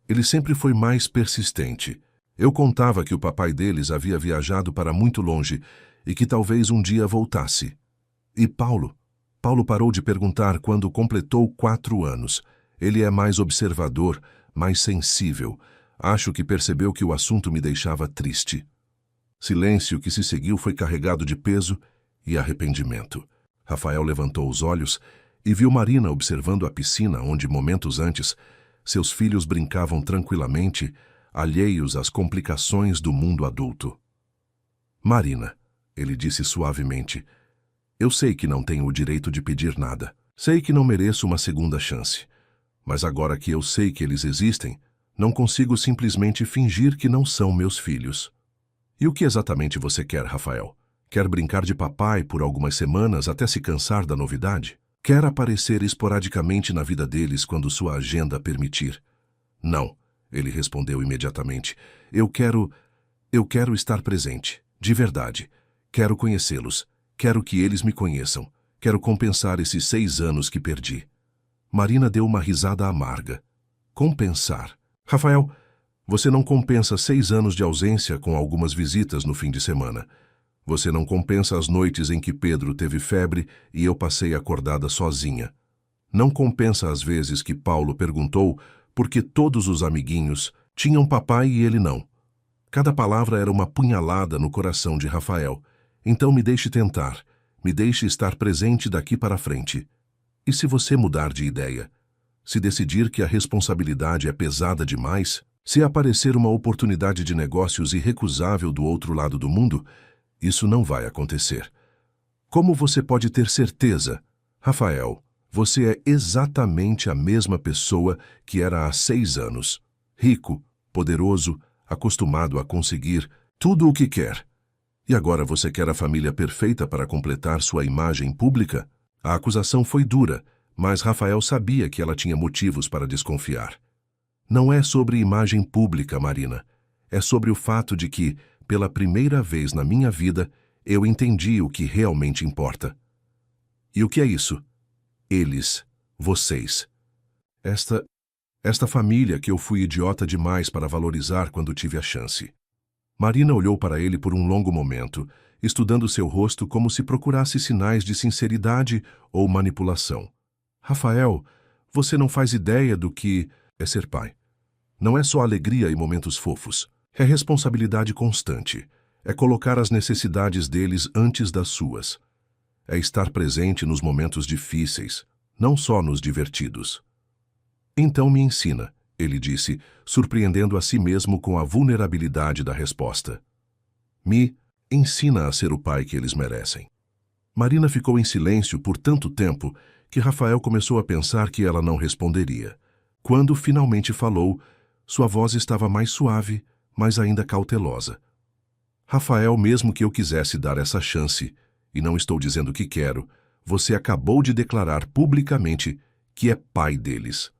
Ele sempre foi mais persistente. Eu contava que o papai deles havia viajado para muito longe e que talvez um dia voltasse. E Paulo? Paulo parou de perguntar quando completou 4 anos. Ele é mais observador, mais sensível. Acho que percebeu que o assunto me deixava triste. Silêncio que se seguiu foi carregado de peso e arrependimento. Rafael levantou os olhos e viu Marina observando a piscina onde, momentos antes, seus filhos brincavam tranquilamente, alheios às complicações do mundo adulto. Marina, ele disse suavemente, eu sei que não tenho o direito de pedir nada. Sei que não mereço uma segunda chance. Mas agora que eu sei que eles existem, não consigo simplesmente fingir que não são meus filhos. E o que exatamente você quer, Rafael? Quer brincar de papai por algumas semanas até se cansar da novidade? Quer aparecer esporadicamente na vida deles quando sua agenda permitir? Não, ele respondeu imediatamente. Eu quero estar presente, de verdade. Quero conhecê-los. Quero que eles me conheçam. Quero compensar esses 6 anos que perdi. Marina deu uma risada amarga. Compensar? Rafael, você não compensa 6 anos de ausência com algumas visitas no fim de semana. Você não compensa as noites em que Pedro teve febre e eu passei acordada sozinha. Não compensa as vezes que Paulo perguntou por que todos os amiguinhos Tinha um papai e ele não. Cada palavra era uma punhalada no coração de Rafael. Então me deixe tentar. Me deixe estar presente daqui para frente. E se você mudar de ideia? Se decidir que a responsabilidade é pesada demais? Se aparecer uma oportunidade de negócios irrecusável do outro lado do mundo? Isso não vai acontecer. Como você pode ter certeza? Rafael, você é exatamente a mesma pessoa que era há 6 anos. Rico, poderoso, acostumado a conseguir tudo o que quer. E agora você quer a família perfeita para completar sua imagem pública? A acusação foi dura, mas Rafael sabia que ela tinha motivos para desconfiar. Não é sobre imagem pública, Marina. É sobre o fato de que, pela primeira vez na minha vida, eu entendi o que realmente importa. E o que é isso? Eles, vocês. Esta família que eu fui idiota demais para valorizar quando tive a chance. Marina olhou para ele por um longo momento, estudando seu rosto como se procurasse sinais de sinceridade ou manipulação. Rafael, você não faz ideia do que é ser pai. Não é só alegria e momentos fofos. É responsabilidade constante. É colocar as necessidades deles antes das suas. É estar presente nos momentos difíceis, não só nos divertidos. Então me ensina, ele disse, surpreendendo a si mesmo com a vulnerabilidade da resposta. Me ensina a ser o pai que eles merecem. Marina ficou em silêncio por tanto tempo que Rafael começou a pensar que ela não responderia. Quando finalmente falou, sua voz estava mais suave, mas ainda cautelosa. Rafael, mesmo que eu quisesse dar essa chance, e não estou dizendo que quero, você acabou de declarar publicamente que é pai deles.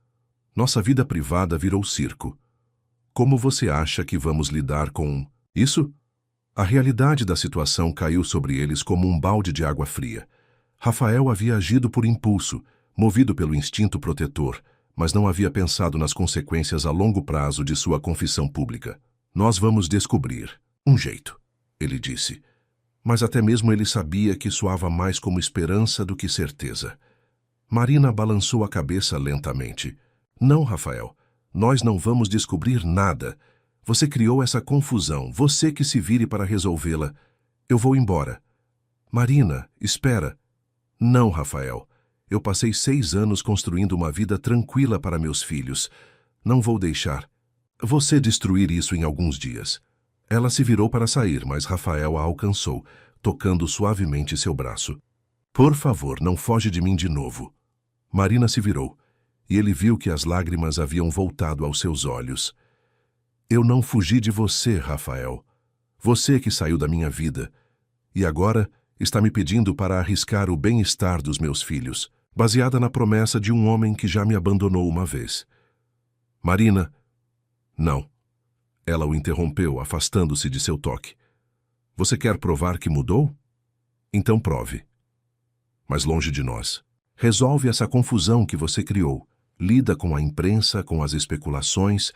Nossa vida privada virou circo. Como você acha que vamos lidar com isso? A realidade da situação caiu sobre eles como um balde de água fria. Rafael havia agido por impulso, movido pelo instinto protetor, mas não havia pensado nas consequências a longo prazo de sua confissão pública. Nós vamos descobrir um jeito, ele disse. Mas até mesmo ele sabia que soava mais como esperança do que certeza. Marina balançou a cabeça lentamente. Não, Rafael, nós não vamos descobrir nada. Você criou essa confusão, você que se vire para resolvê-la. Eu vou embora. Marina, espera. Não, Rafael. Eu passei 6 anos construindo uma vida tranquila para meus filhos. Não vou deixar você destruir isso em alguns dias. Ela se virou para sair, mas Rafael a alcançou, tocando suavemente seu braço. Por favor, não foge de mim de novo. Marina se virou, e ele viu que as lágrimas haviam voltado aos seus olhos. Eu não fugi de você, Rafael. Você que saiu da minha vida. E agora está me pedindo para arriscar o bem-estar dos meus filhos, baseada na promessa de um homem que já me abandonou uma vez. Marina, não. Ela o interrompeu, afastando-se de seu toque. Você quer provar que mudou? Então prove. Mas longe de nós. Resolve essa confusão que você criou. Lida com a imprensa, com as especulações,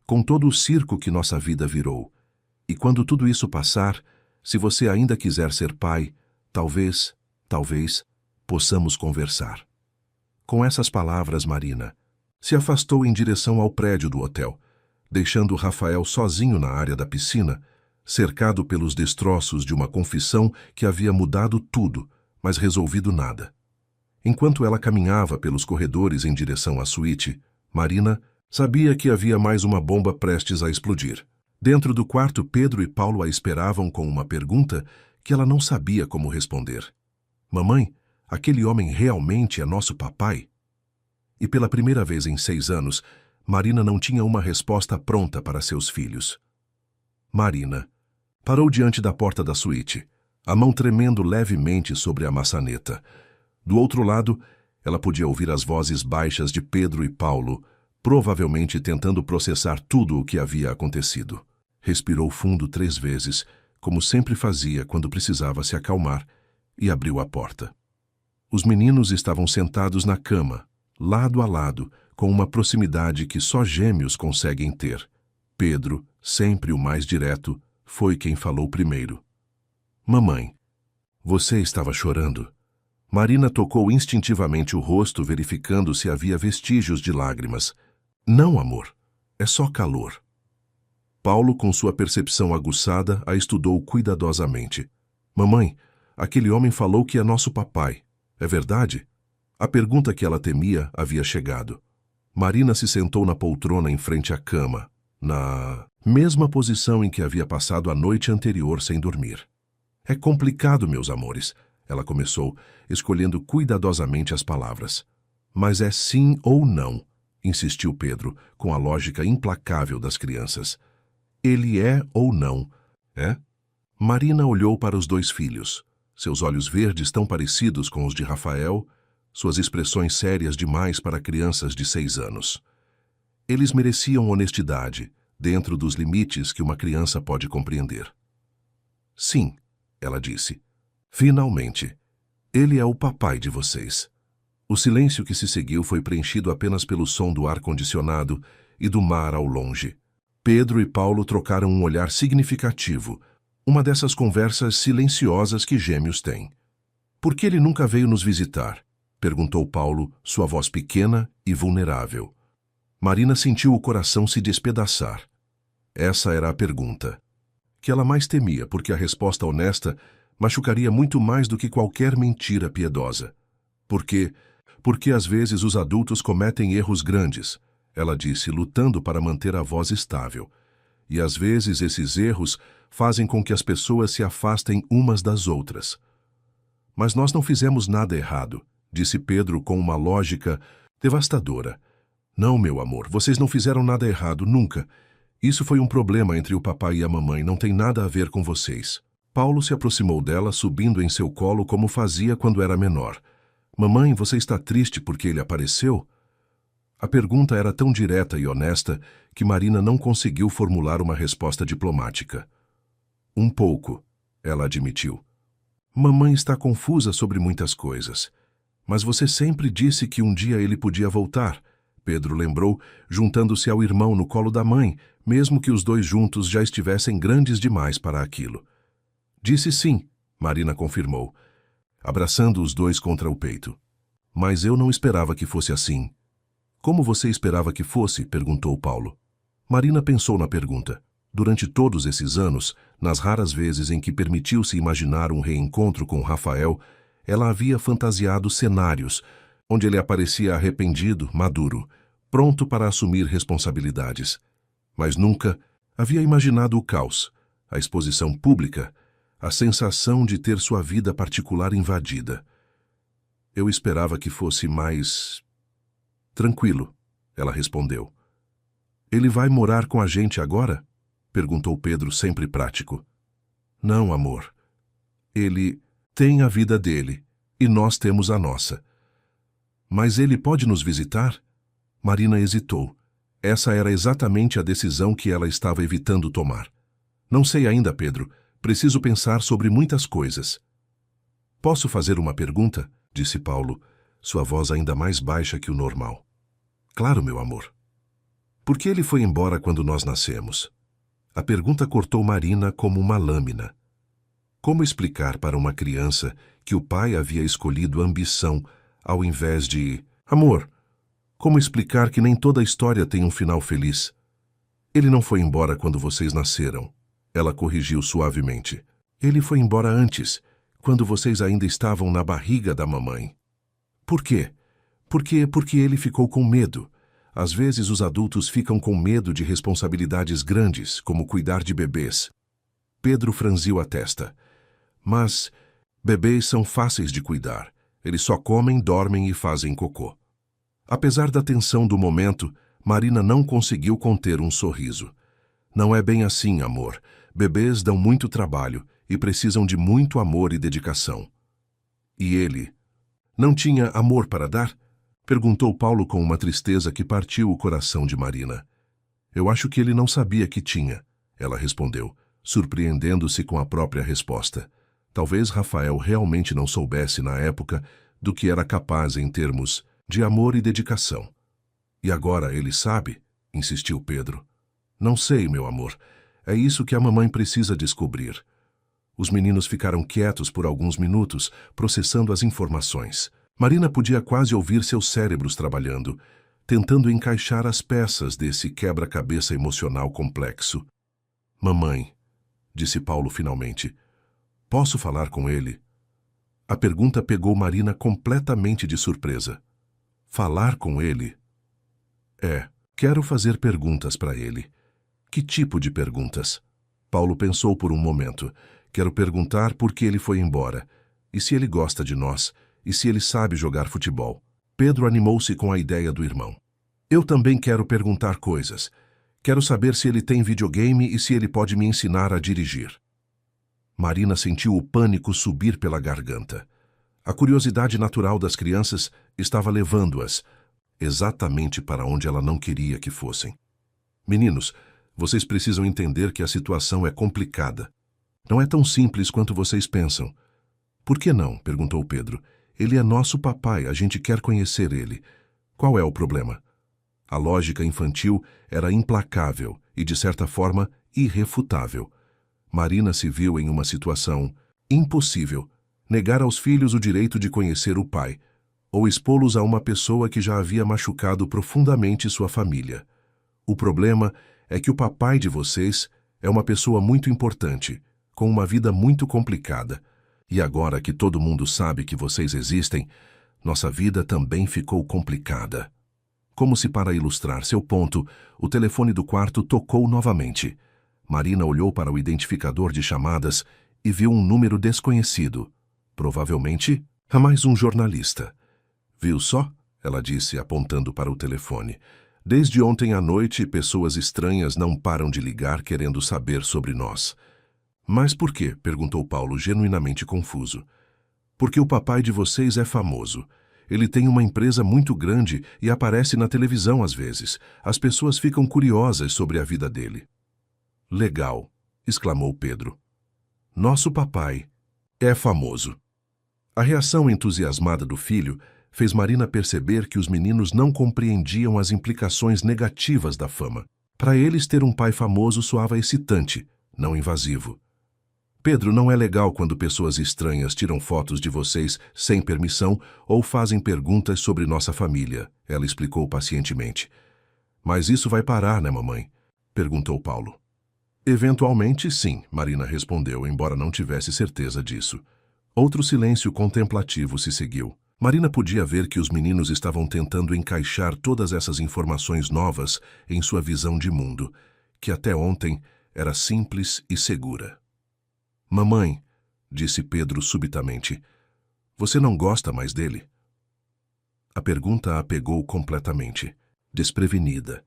com todo o circo que nossa vida virou. E quando tudo isso passar, se você ainda quiser ser pai, talvez, possamos conversar. Com essas palavras, Marina se afastou em direção ao prédio do hotel, deixando Rafael sozinho na área da piscina, cercado pelos destroços de uma confissão que havia mudado tudo, mas resolvido nada. Enquanto ela caminhava pelos corredores em direção à suíte, Marina sabia que havia mais uma bomba prestes a explodir. Dentro do quarto, Pedro e Paulo a esperavam com uma pergunta que ela não sabia como responder. Mamãe, aquele homem realmente é nosso papai? E pela primeira vez em 6 anos, Marina não tinha uma resposta pronta para seus filhos. Marina parou diante da porta da suíte, a mão tremendo levemente sobre a maçaneta. Do outro lado, ela podia ouvir as vozes baixas de Pedro e Paulo, provavelmente tentando processar tudo o que havia acontecido. Respirou fundo 3 vezes, como sempre fazia quando precisava se acalmar, e abriu a porta. Os meninos estavam sentados na cama, lado a lado, com uma proximidade que só gêmeos conseguem ter. Pedro, sempre o mais direto, foi quem falou primeiro. Mamãe, você estava chorando? Marina tocou instintivamente o rosto, verificando se havia vestígios de lágrimas. Não, amor. É só calor. Paulo, com sua percepção aguçada, a estudou cuidadosamente. Mamãe, aquele homem falou que é nosso papai. É verdade? A pergunta que ela temia havia chegado. Marina se sentou na poltrona em frente à cama, na mesma posição em que havia passado a noite anterior sem dormir. É complicado, meus amores, ela começou, escolhendo cuidadosamente as palavras. Mas é sim ou não, insistiu Pedro, com a lógica implacável das crianças. Ele é ou não, é? Marina olhou para os dois filhos. Seus olhos verdes tão parecidos com os de Rafael, suas expressões sérias demais para crianças de 6 anos. Eles mereciam honestidade, dentro dos limites que uma criança pode compreender. Sim, ela disse. Finalmente, ele é o papai de vocês. O silêncio que se seguiu foi preenchido apenas pelo som do ar-condicionado e do mar ao longe. Pedro e Paulo trocaram um olhar significativo, uma dessas conversas silenciosas que gêmeos têm. Por que ele nunca veio nos visitar? Perguntou Paulo, sua voz pequena e vulnerável. Marina sentiu o coração se despedaçar. Essa era a pergunta que ela mais temia, porque a resposta honesta machucaria muito mais do que qualquer mentira piedosa. Por quê? Porque às vezes os adultos cometem erros grandes, ela disse, lutando para manter a voz estável. E às vezes esses erros fazem com que as pessoas se afastem umas das outras. Mas nós não fizemos nada errado, disse Pedro com uma lógica devastadora. Não, meu amor, vocês não fizeram nada errado, nunca. Isso foi um problema entre o papai e a mamãe, não tem nada a ver com vocês. Paulo se aproximou dela, subindo em seu colo como fazia quando era menor. Mamãe, você está triste porque ele apareceu? A pergunta era tão direta e honesta que Marina não conseguiu formular uma resposta diplomática. Um pouco, ela admitiu. Mamãe está confusa sobre muitas coisas. Mas você sempre disse que um dia ele podia voltar, Pedro lembrou, juntando-se ao irmão no colo da mãe, mesmo que os dois juntos já estivessem grandes demais para aquilo. Disse sim, Marina confirmou, abraçando os dois contra o peito. Mas eu não esperava que fosse assim. Como você esperava que fosse? Perguntou Paulo. Marina pensou na pergunta. Durante todos esses anos, nas raras vezes em que permitiu-se imaginar um reencontro com Rafael, ela havia fantasiado cenários, onde ele aparecia arrependido, maduro, pronto para assumir responsabilidades. Mas nunca havia imaginado o caos, a exposição pública, a sensação de ter sua vida particular invadida. Eu esperava que fosse mais tranquilo, ela respondeu. Ele vai morar com a gente agora? Perguntou Pedro, sempre prático. Não, amor. Ele tem a vida dele e nós temos a nossa. Mas ele pode nos visitar? Marina hesitou. Essa era exatamente a decisão que ela estava evitando tomar. Não sei ainda, Pedro. Preciso pensar sobre muitas coisas. Posso fazer uma pergunta? Disse Paulo, sua voz ainda mais baixa que o normal. Claro, meu amor. Por que ele foi embora quando nós nascemos? A pergunta cortou Marina como uma lâmina. Como explicar para uma criança que o pai havia escolhido ambição ao invés de amor? Como explicar que nem toda história tem um final feliz? Ele não foi embora quando vocês nasceram. Ela corrigiu suavemente. Ele foi embora antes, quando vocês ainda estavam na barriga da mamãe. Por quê? Porque ele ficou com medo. Às vezes os adultos ficam com medo de responsabilidades grandes, como cuidar de bebês. Pedro franziu a testa. Mas bebês são fáceis de cuidar. Eles só comem, dormem e fazem cocô. Apesar da tensão do momento, Marina não conseguiu conter um sorriso. Não é bem assim, amor. Bebês dão muito trabalho e precisam de muito amor e dedicação. E ele? Não tinha amor para dar? Perguntou Paulo com uma tristeza que partiu o coração de Marina. Eu acho que ele não sabia que tinha, ela respondeu, surpreendendo-se com a própria resposta. Talvez Rafael realmente não soubesse na época do que era capaz em termos de amor e dedicação. E agora ele sabe? Insistiu Pedro. Não sei, meu amor. É isso que a mamãe precisa descobrir. Os meninos ficaram quietos por alguns minutos, processando as informações. Marina podia quase ouvir seus cérebros trabalhando, tentando encaixar as peças desse quebra-cabeça emocional complexo. Mamãe, disse Paulo finalmente, posso falar com ele? A pergunta pegou Marina completamente de surpresa. Falar com ele? Quero fazer perguntas para ele. Que tipo de perguntas? Paulo pensou por um momento. Quero perguntar por que ele foi embora, e se ele gosta de nós, e se ele sabe jogar futebol. Pedro animou-se com a ideia do irmão. Eu também quero perguntar coisas. Quero saber se ele tem videogame e se ele pode me ensinar a dirigir. Marina sentiu o pânico subir pela garganta. A curiosidade natural das crianças estava levando-as exatamente para onde ela não queria que fossem. Meninos, vocês precisam entender que a situação é complicada. Não é tão simples quanto vocês pensam. Por que não? Perguntou Pedro. Ele é nosso papai, a gente quer conhecer ele. Qual é o problema? A lógica infantil era implacável e, de certa forma, irrefutável. Marina se viu em uma situação impossível: negar aos filhos o direito de conhecer o pai, ou expô-los a uma pessoa que já havia machucado profundamente sua família. O problema é que o papai de vocês é uma pessoa muito importante, com uma vida muito complicada. E agora que todo mundo sabe que vocês existem, nossa vida também ficou complicada. Como se para ilustrar seu ponto, o telefone do quarto tocou novamente. Marina olhou para o identificador de chamadas e viu um número desconhecido. Provavelmente, mais um jornalista. Viu só? Ela disse, apontando para o telefone. Desde ontem à noite, pessoas estranhas não param de ligar querendo saber sobre nós. Mas por quê? Perguntou Paulo, genuinamente confuso. Porque o papai de vocês é famoso. Ele tem uma empresa muito grande e aparece na televisão às vezes. As pessoas ficam curiosas sobre a vida dele. Legal, exclamou Pedro. Nosso papai é famoso. A reação entusiasmada do filho fez Marina perceber que os meninos não compreendiam as implicações negativas da fama. Para eles, ter um pai famoso soava excitante, não invasivo. Pedro, não é legal quando pessoas estranhas tiram fotos de vocês sem permissão ou fazem perguntas sobre nossa família, ela explicou pacientemente. Mas isso vai parar, né, mamãe? Perguntou Paulo. Eventualmente, sim, Marina respondeu, embora não tivesse certeza disso. Outro silêncio contemplativo se seguiu. Marina podia ver que os meninos estavam tentando encaixar todas essas informações novas em sua visão de mundo, que até ontem era simples e segura. Mamãe, disse Pedro subitamente, você não gosta mais dele? A pergunta a pegou completamente, desprevenida.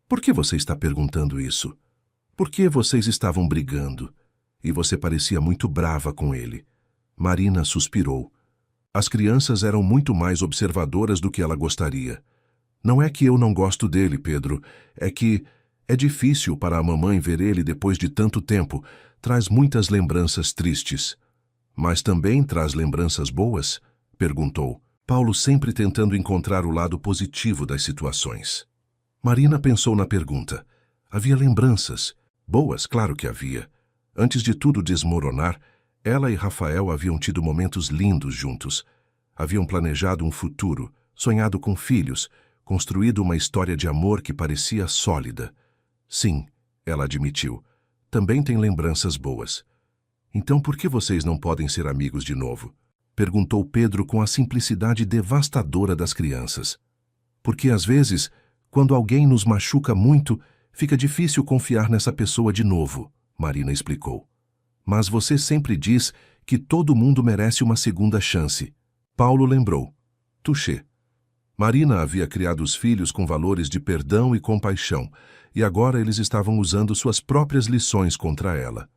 Por que você está perguntando isso? Por que vocês estavam brigando? E você parecia muito brava com ele. Marina suspirou. As crianças eram muito mais observadoras do que ela gostaria. Não é que eu não gosto dele, Pedro, é que é difícil para a mamãe ver ele depois de tanto tempo. Traz muitas lembranças tristes. Mas também traz lembranças boas? Perguntou, Paulo sempre tentando encontrar o lado positivo das situações. Marina pensou na pergunta. Havia lembranças. Boas, claro que havia. Antes de tudo desmoronar, ela e Rafael haviam tido momentos lindos juntos. Haviam planejado um futuro, sonhado com filhos, construído uma história de amor que parecia sólida. Sim, ela admitiu. Também tem lembranças boas. Então por que vocês não podem ser amigos de novo? Perguntou Pedro com a simplicidade devastadora das crianças. Porque às vezes, quando alguém nos machuca muito, fica difícil confiar nessa pessoa de novo, Marina explicou. Mas você sempre diz que todo mundo merece uma segunda chance. Paulo lembrou. Touché. Marina havia criado os filhos com valores de perdão e compaixão, e agora eles estavam usando suas próprias lições contra ela.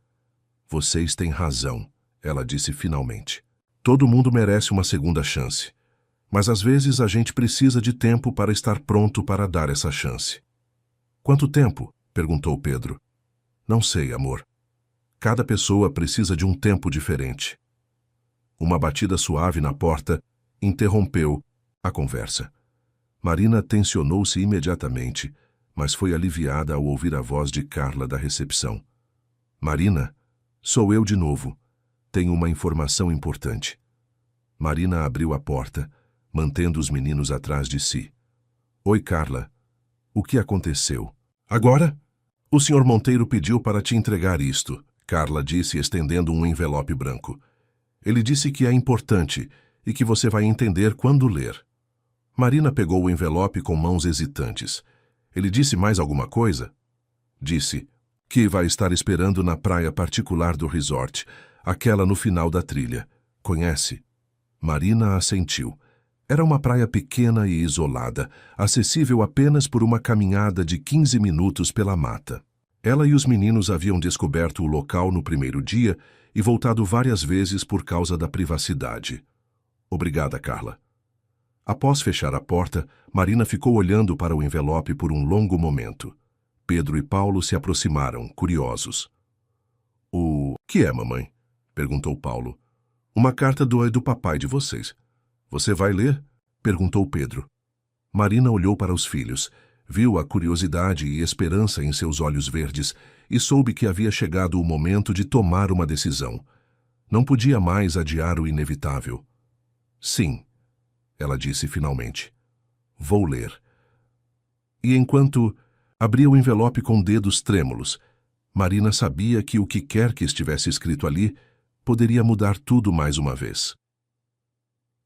Vocês têm razão, ela disse finalmente. Todo mundo merece uma segunda chance. Mas às vezes a gente precisa de tempo para estar pronto para dar essa chance. Quanto tempo? Perguntou Pedro. Não sei, amor. Cada pessoa precisa de um tempo diferente. Uma batida suave na porta interrompeu a conversa. Marina tensionou-se imediatamente, mas foi aliviada ao ouvir a voz de Carla da recepção. Marina, sou eu de novo. Tenho uma informação importante. Marina abriu a porta, mantendo os meninos atrás de si. Oi, Carla. O que aconteceu? Agora? O Sr. Monteiro pediu para te entregar isto, Carla disse, estendendo um envelope branco. Ele disse que é importante e que você vai entender quando ler. Marina pegou o envelope com mãos hesitantes. Ele disse mais alguma coisa? Disse que vai estar esperando na praia particular do resort, aquela no final da trilha. Conhece? Marina assentiu. Era uma praia pequena e isolada, acessível apenas por uma caminhada de 15 minutos pela mata. Ela e os meninos haviam descoberto o local no primeiro dia e voltado várias vezes por causa da privacidade. Obrigada, Carla. Após fechar a porta, Marina ficou olhando para o envelope por um longo momento. Pedro e Paulo se aproximaram, curiosos. O que é, mamãe? Perguntou Paulo. Uma carta do papai de vocês. Você vai ler? Perguntou Pedro. Marina olhou para os filhos, viu a curiosidade e esperança em seus olhos verdes e soube que havia chegado o momento de tomar uma decisão. Não podia mais adiar o inevitável. Sim, ela disse finalmente. Vou ler. E enquanto abria o envelope com dedos trêmulos, Marina sabia que o que quer que estivesse escrito ali poderia mudar tudo mais uma vez.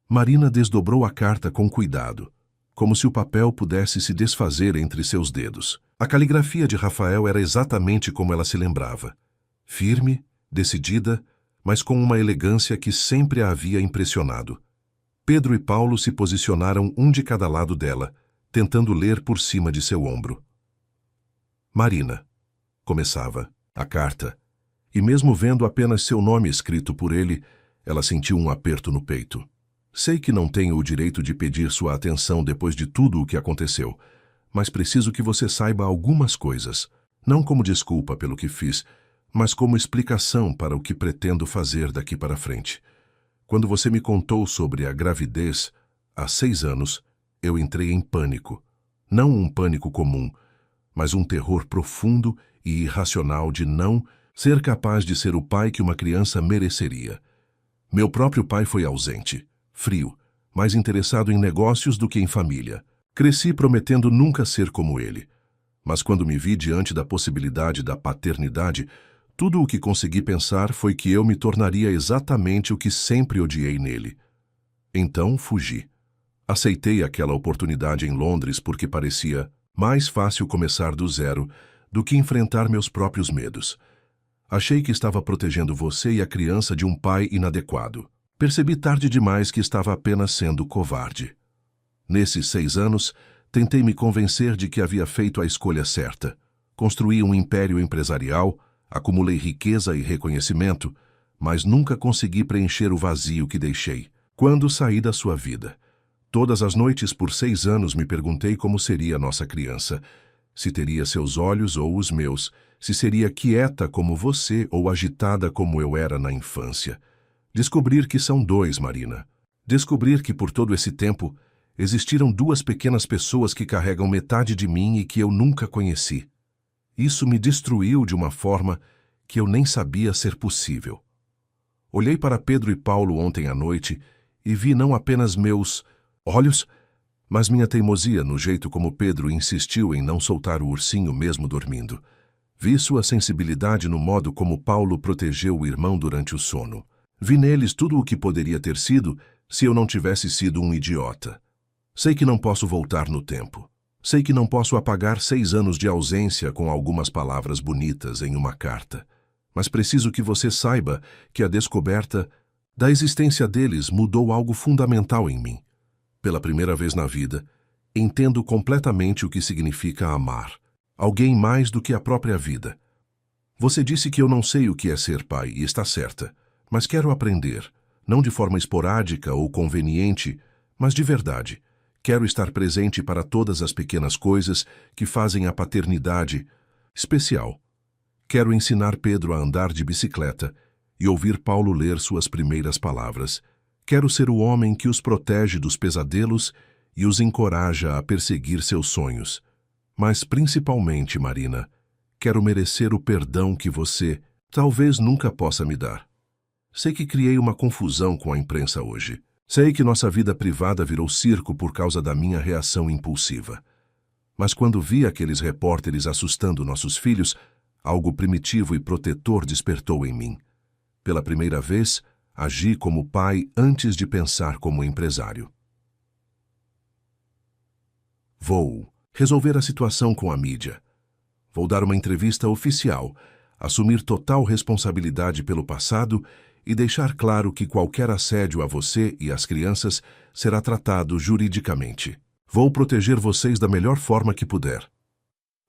Marina desdobrou a carta com cuidado, como se o papel pudesse se desfazer entre seus dedos. A caligrafia de Rafael era exatamente como ela se lembrava. Firme, decidida, mas com uma elegância que sempre a havia impressionado. Pedro e Paulo se posicionaram um de cada lado dela, tentando ler por cima de seu ombro. Marina, começava a carta, e mesmo vendo apenas seu nome escrito por ele, ela sentiu um aperto no peito. Sei que não tenho o direito de pedir sua atenção depois de tudo o que aconteceu, mas preciso que você saiba algumas coisas, não como desculpa pelo que fiz, mas como explicação para o que pretendo fazer daqui para frente. Quando você me contou sobre a gravidez, há 6 anos, eu entrei em pânico. Não um pânico comum, mas um terror profundo e irracional de não ser capaz de ser o pai que uma criança mereceria. Meu próprio pai foi ausente, frio, mais interessado em negócios do que em família. Cresci prometendo nunca ser como ele. Mas quando me vi diante da possibilidade da paternidade, tudo o que consegui pensar foi que eu me tornaria exatamente o que sempre odiei nele. Então fugi. Aceitei aquela oportunidade em Londres porque parecia mais fácil começar do zero do que enfrentar meus próprios medos. Achei que estava protegendo você e a criança de um pai inadequado. Percebi tarde demais que estava apenas sendo covarde. Nesses 6 anos, tentei me convencer de que havia feito a escolha certa. Construí um império empresarial, acumulei riqueza e reconhecimento, mas nunca consegui preencher o vazio que deixei. Quando saí da sua vida, todas as noites por 6 anos me perguntei como seria nossa criança. Se teria seus olhos ou os meus, se seria quieta como você ou agitada como eu era na infância. Descobrir que são 2, Marina. Descobrir que por todo esse tempo existiram 2 pequenas pessoas que carregam metade de mim e que eu nunca conheci. Isso me destruiu de uma forma que eu nem sabia ser possível. Olhei para Pedro e Paulo ontem à noite e vi não apenas meus olhos, mas minha teimosia no jeito como Pedro insistiu em não soltar o ursinho mesmo dormindo. Vi sua sensibilidade no modo como Paulo protegeu o irmão durante o sono. Vi neles tudo o que poderia ter sido se eu não tivesse sido um idiota. Sei que não posso voltar no tempo. Sei que não posso apagar 6 anos de ausência com algumas palavras bonitas em uma carta. Mas preciso que você saiba que a descoberta da existência deles mudou algo fundamental em mim. Pela primeira vez na vida, entendo completamente o que significa amar. Alguém mais do que a própria vida. Você disse que eu não sei o que é ser pai, e está certa. Mas quero aprender, não de forma esporádica ou conveniente, mas de verdade. Quero estar presente para todas as pequenas coisas que fazem a paternidade especial. Quero ensinar Pedro a andar de bicicleta e ouvir Paulo ler suas primeiras palavras. Quero ser o homem que os protege dos pesadelos e os encoraja a perseguir seus sonhos. Mas principalmente, Marina, quero merecer o perdão que você talvez nunca possa me dar. Sei que criei uma confusão com a imprensa hoje. Sei que nossa vida privada virou circo por causa da minha reação impulsiva. Mas quando vi aqueles repórteres assustando nossos filhos, algo primitivo e protetor despertou em mim. Pela primeira vez, agi como pai antes de pensar como empresário. Vou resolver a situação com a mídia. Vou dar uma entrevista oficial, assumir total responsabilidade pelo passado e deixar claro que qualquer assédio a você e às crianças será tratado juridicamente. Vou proteger vocês da melhor forma que puder.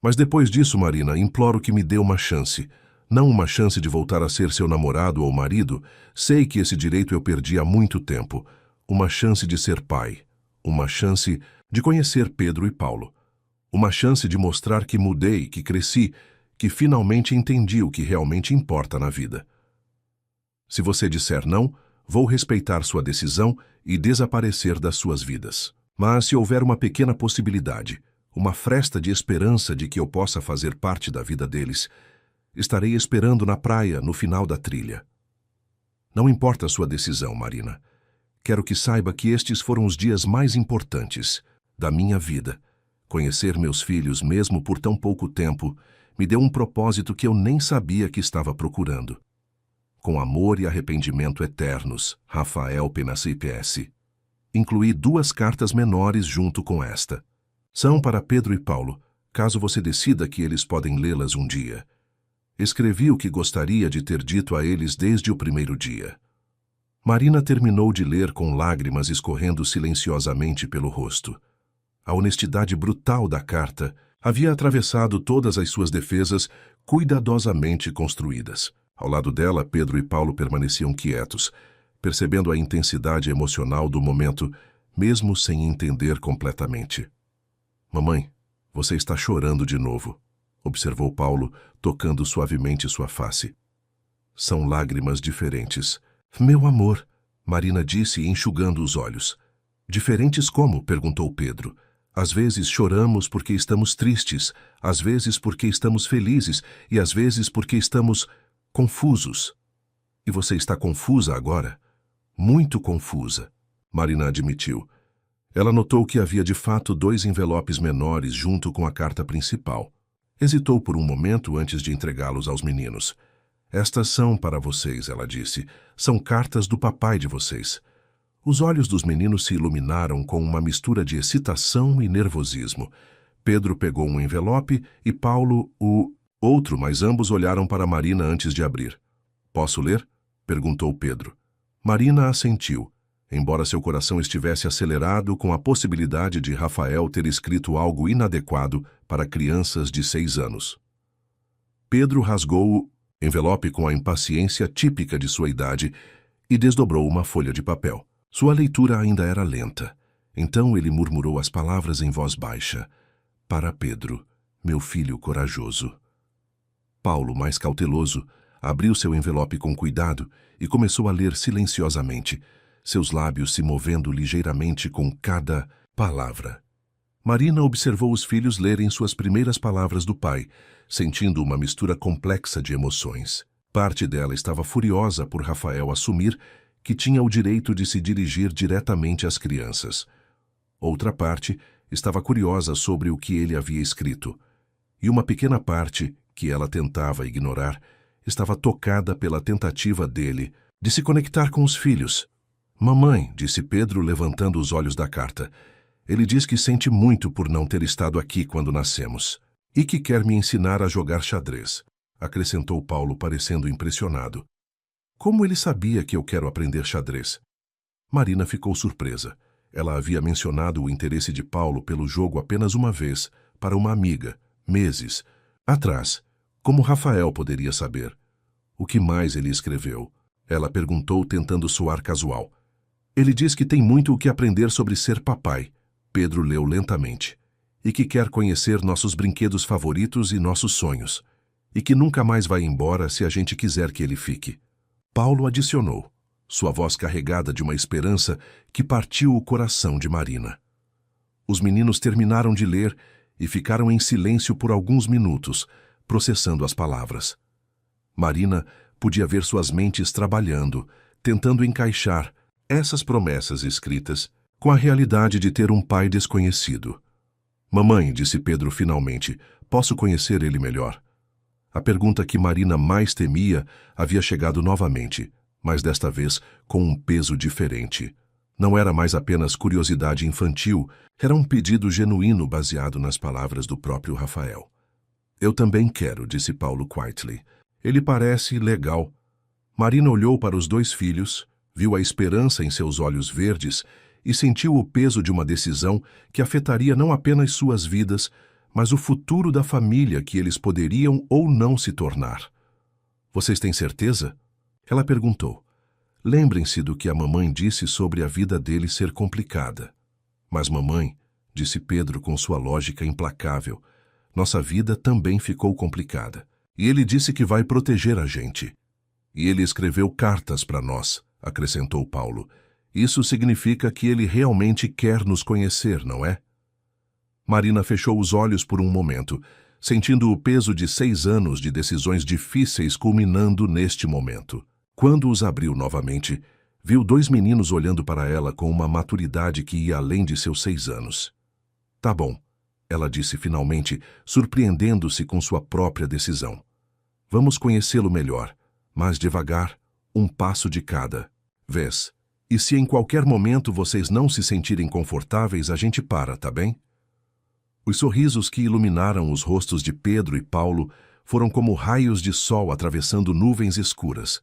Mas depois disso, Marina, imploro que me dê uma chance. Não uma chance de voltar a ser seu namorado ou marido. Sei que esse direito eu perdi há muito tempo. Uma chance de ser pai. Uma chance de conhecer Pedro e Paulo. Uma chance de mostrar que mudei, que cresci, que finalmente entendi o que realmente importa na vida. Se você disser não, vou respeitar sua decisão e desaparecer das suas vidas. Mas se houver uma pequena possibilidade, uma fresta de esperança de que eu possa fazer parte da vida deles, estarei esperando na praia no final da trilha. Não importa a sua decisão, Marina. Quero que saiba que estes foram os dias mais importantes da minha vida. Conhecer meus filhos, mesmo por tão pouco tempo, me deu um propósito que eu nem sabia que estava procurando. Com amor e arrependimento eternos, Rafael Penassi PS. Incluí 2 cartas menores junto com esta. São para Pedro e Paulo, caso você decida que eles podem lê-las um dia. Escrevi o que gostaria de ter dito a eles desde o primeiro dia. Marina terminou de ler com lágrimas escorrendo silenciosamente pelo rosto. A honestidade brutal da carta havia atravessado todas as suas defesas cuidadosamente construídas. Ao lado dela, Pedro e Paulo permaneciam quietos, percebendo a intensidade emocional do momento, mesmo sem entender completamente. Mamãe, você está chorando de novo, observou Paulo, tocando suavemente sua face. São lágrimas diferentes. Meu amor, Marina disse, enxugando os olhos. Diferentes como? Perguntou Pedro. Às vezes choramos porque estamos tristes, às vezes porque estamos felizes e às vezes porque estamos confusos. E você está confusa agora? Muito confusa, Marina admitiu. Ela notou que havia de fato 2 envelopes menores junto com a carta principal. Hesitou por um momento antes de entregá-los aos meninos. Estas são para vocês, ela disse. São cartas do papai de vocês. Os olhos dos meninos se iluminaram com uma mistura de excitação e nervosismo. Pedro pegou um envelope e Paulo o outro, mas ambos olharam para Marina antes de abrir. Posso ler? Perguntou Pedro. Marina assentiu, embora seu coração estivesse acelerado com a possibilidade de Rafael ter escrito algo inadequado para crianças de 6 anos. Pedro rasgou o envelope com a impaciência típica de sua idade e desdobrou uma folha de papel. Sua leitura ainda era lenta. Então ele murmurou as palavras em voz baixa. Para Pedro, meu filho corajoso. Paulo, mais cauteloso, abriu seu envelope com cuidado e começou a ler silenciosamente, seus lábios se movendo ligeiramente com cada palavra. Marina observou os filhos lerem suas primeiras palavras do pai, sentindo uma mistura complexa de emoções. Parte dela estava furiosa por Rafael assumir que tinha o direito de se dirigir diretamente às crianças. Outra parte estava curiosa sobre o que ele havia escrito. E uma pequena parte, que ela tentava ignorar, estava tocada pela tentativa dele de se conectar com os filhos. Mamãe, disse Pedro, levantando os olhos da carta. Ele diz que sente muito por não ter estado aqui quando nascemos. E que quer me ensinar a jogar xadrez, acrescentou Paulo, parecendo impressionado. Como ele sabia que eu quero aprender xadrez? Marina ficou surpresa. Ela havia mencionado o interesse de Paulo pelo jogo apenas uma vez, para uma amiga, meses atrás. Como Rafael poderia saber? O que mais ele escreveu? Ela perguntou, tentando soar casual. Ele diz que tem muito o que aprender sobre ser papai. Pedro leu lentamente. E que quer conhecer nossos brinquedos favoritos e nossos sonhos. E que nunca mais vai embora se a gente quiser que ele fique. Paulo adicionou, sua voz carregada de uma esperança que partiu o coração de Marina. Os meninos terminaram de ler e ficaram em silêncio por alguns minutos, processando as palavras. Marina podia ver suas mentes trabalhando, tentando encaixar essas promessas escritas com a realidade de ter um pai desconhecido. Mamãe, disse Pedro finalmente, posso conhecer ele melhor? A pergunta que Marina mais temia havia chegado novamente, mas desta vez com um peso diferente. Não era mais apenas curiosidade infantil, era um pedido genuíno baseado nas palavras do próprio Rafael. Eu também quero, disse Paulo quietly. Ele parece legal. Marina olhou para os dois filhos, viu a esperança em seus olhos verdes e sentiu o peso de uma decisão que afetaria não apenas suas vidas, mas o futuro da família que eles poderiam ou não se tornar. Vocês têm certeza? Ela perguntou. Lembrem-se do que a mamãe disse sobre a vida dele ser complicada. Mas mamãe, disse Pedro com sua lógica implacável, nossa vida também ficou complicada. E ele disse que vai proteger a gente. E ele escreveu cartas para nós, acrescentou Paulo. Isso significa que ele realmente quer nos conhecer, não é? Marina fechou os olhos por um momento, sentindo o peso de 6 anos de decisões difíceis culminando neste momento. Quando os abriu novamente, viu 2 meninos olhando para ela com uma maturidade que ia além de seus 6 anos. Tá bom, ela disse finalmente, surpreendendo-se com sua própria decisão. Vamos conhecê-lo melhor, mas devagar, um passo de cada vez. E se em qualquer momento vocês não se sentirem confortáveis, a gente para, tá bem? Os sorrisos que iluminaram os rostos de Pedro e Paulo foram como raios de sol atravessando nuvens escuras.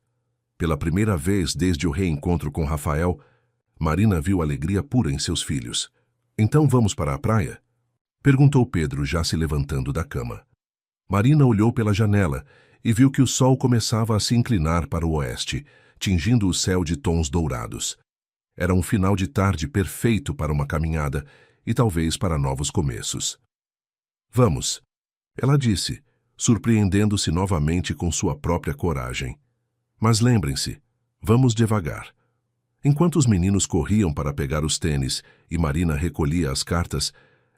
Pela primeira vez desde o reencontro com Rafael, Marina viu alegria pura em seus filhos. Então vamos para a praia? Perguntou Pedro, já se levantando da cama. Marina olhou pela janela e viu que o sol começava a se inclinar para o oeste, tingindo o céu de tons dourados. Era um final de tarde perfeito para uma caminhada e talvez para novos começos. Vamos, ela disse, surpreendendo-se novamente com sua própria coragem. Mas lembrem-se, vamos devagar. Enquanto os meninos corriam para pegar os tênis e Marina recolhia as cartas,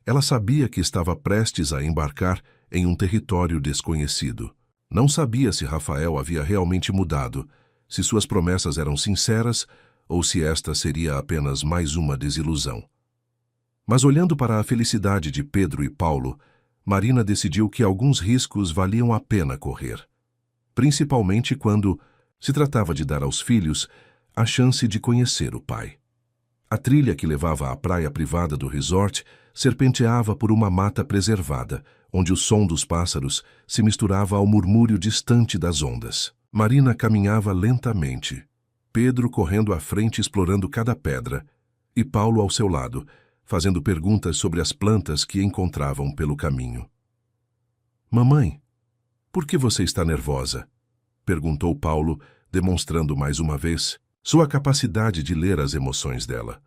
ela sabia que estava prestes a embarcar em um território desconhecido. Não sabia se Rafael havia realmente mudado, se suas promessas eram sinceras ou se esta seria apenas mais uma desilusão. Mas olhando para a felicidade de Pedro e Paulo, Marina decidiu que alguns riscos valiam a pena correr. Principalmente quando se tratava de dar aos filhos a chance de conhecer o pai. A trilha que levava à praia privada do resort serpenteava por uma mata preservada, onde o som dos pássaros se misturava ao murmúrio distante das ondas. Marina caminhava lentamente, Pedro correndo à frente explorando cada pedra, e Paulo ao seu lado, fazendo perguntas sobre as plantas que encontravam pelo caminho. Mamãe, por que você está nervosa? Perguntou Paulo, demonstrando mais uma vez sua capacidade de ler as emoções dela.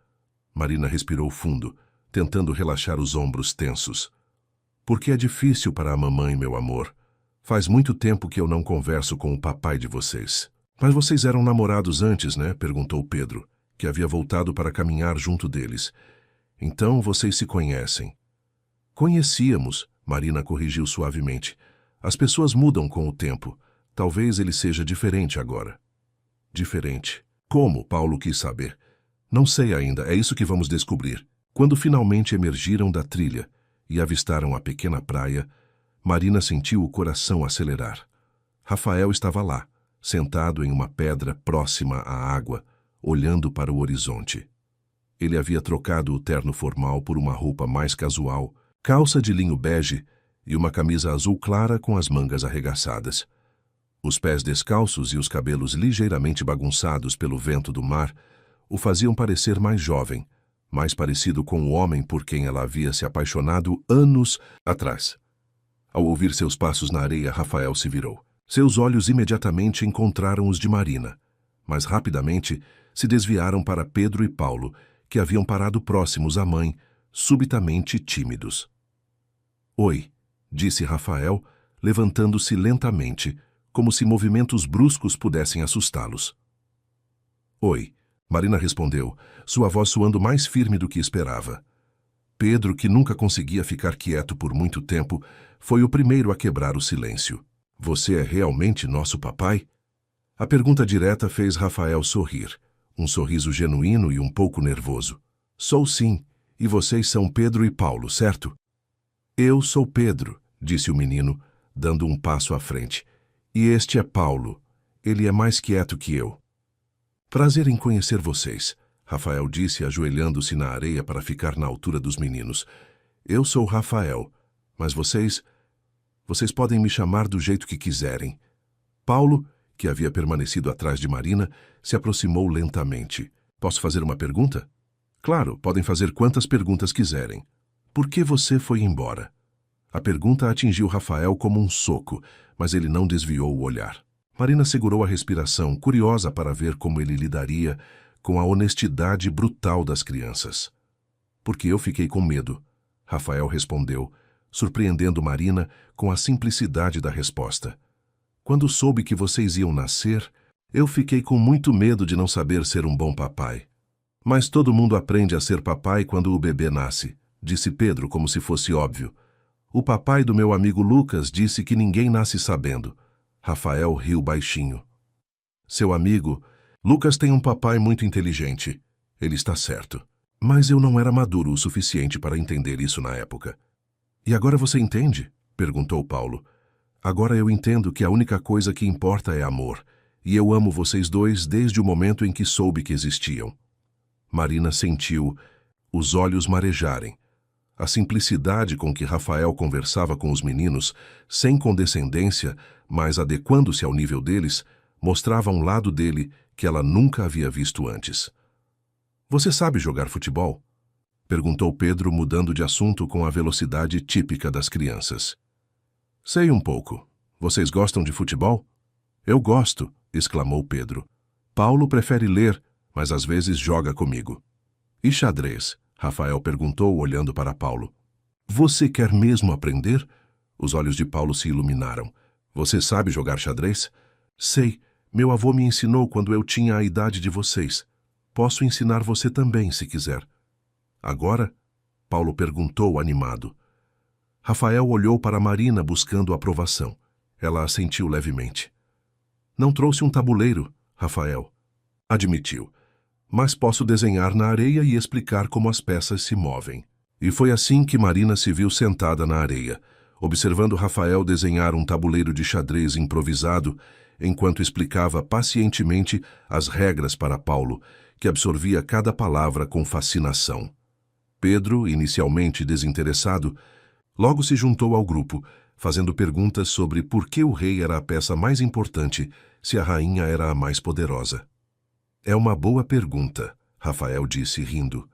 Marina respirou fundo, tentando relaxar os ombros tensos. Porque é difícil para a mamãe, meu amor. Faz muito tempo que eu não converso com o papai de vocês. Mas vocês eram namorados antes, né? Perguntou Pedro, que havia voltado para caminhar junto deles. Então vocês se conhecem. Conhecíamos, Marina corrigiu suavemente. As pessoas mudam com o tempo. Talvez ele seja diferente agora. Diferente. Como? Paulo quis saber. Não sei ainda, é isso que vamos descobrir. Quando finalmente emergiram da trilha e avistaram a pequena praia, Marina sentiu o coração acelerar. Rafael estava lá, sentado em uma pedra próxima à água, olhando para o horizonte. Ele havia trocado o terno formal por uma roupa mais casual, calça de linho bege e uma camisa azul clara com as mangas arregaçadas. Os pés descalços e os cabelos ligeiramente bagunçados pelo vento do mar o faziam parecer mais jovem, mais parecido com o homem por quem ela havia se apaixonado anos atrás. Ao ouvir seus passos na areia, Rafael se virou. Seus olhos imediatamente encontraram os de Marina, mas rapidamente se desviaram para Pedro e Paulo, que haviam parado próximos à mãe, subitamente tímidos. Oi, disse Rafael, levantando-se lentamente, como se movimentos bruscos pudessem assustá-los. Oi, Marina respondeu, sua voz soando mais firme do que esperava. Pedro, que nunca conseguia ficar quieto por muito tempo, foi o primeiro a quebrar o silêncio. Você é realmente nosso papai? A pergunta direta fez Rafael sorrir, um sorriso genuíno e um pouco nervoso. Sou sim, e vocês são Pedro e Paulo, certo? Eu sou Pedro, disse o menino, dando um passo à frente. E este é Paulo. Ele é mais quieto que eu. Prazer em conhecer vocês, Rafael disse, ajoelhando-se na areia para ficar na altura dos meninos. Eu sou Rafael, mas vocês podem me chamar do jeito que quiserem. Paulo, que havia permanecido atrás de Marina, se aproximou lentamente. Posso fazer uma pergunta? Claro, podem fazer quantas perguntas quiserem. Por que você foi embora? A pergunta atingiu Rafael como um soco, mas ele não desviou o olhar. Marina segurou a respiração, curiosa para ver como ele lidaria com a honestidade brutal das crianças. Porque eu fiquei com medo, Rafael respondeu, surpreendendo Marina com a simplicidade da resposta. Quando soube que vocês iam nascer, eu fiquei com muito medo de não saber ser um bom papai. Mas todo mundo aprende a ser papai quando o bebê nasce, disse Pedro como se fosse óbvio. O papai do meu amigo Lucas disse que ninguém nasce sabendo. Rafael riu baixinho. Seu amigo, Lucas tem um papai muito inteligente. Ele está certo. Mas eu não era maduro o suficiente para entender isso na época. E agora você entende? Perguntou Paulo. Agora eu entendo que a única coisa que importa é amor. E eu amo vocês dois desde o momento em que soube que existiam. Marina sentiu os olhos marejarem. A simplicidade com que Rafael conversava com os meninos, sem condescendência, mas adequando-se ao nível deles, mostrava um lado dele que ela nunca havia visto antes. Você sabe jogar futebol? Perguntou Pedro, mudando de assunto com a velocidade típica das crianças. Sei um pouco. Vocês gostam de futebol? Eu gosto, exclamou Pedro. Paulo prefere ler, mas às vezes joga comigo. E xadrez? Rafael perguntou, olhando para Paulo. Você quer mesmo aprender? Os olhos de Paulo se iluminaram. Você sabe jogar xadrez? Sei. Meu avô me ensinou quando eu tinha a idade de vocês. Posso ensinar você também, se quiser. Agora? Paulo perguntou, animado. Rafael olhou para Marina buscando aprovação. Ela assentiu levemente. Não trouxe um tabuleiro, Rafael. Admitiu. Mas posso desenhar na areia e explicar como as peças se movem. E foi assim que Marina se viu sentada na areia, observando Rafael desenhar um tabuleiro de xadrez improvisado, enquanto explicava pacientemente as regras para Paulo, que absorvia cada palavra com fascinação. Pedro, inicialmente desinteressado, logo se juntou ao grupo, fazendo perguntas sobre por que o rei era a peça mais importante se a rainha era a mais poderosa. É uma boa pergunta, Rafael disse, rindo.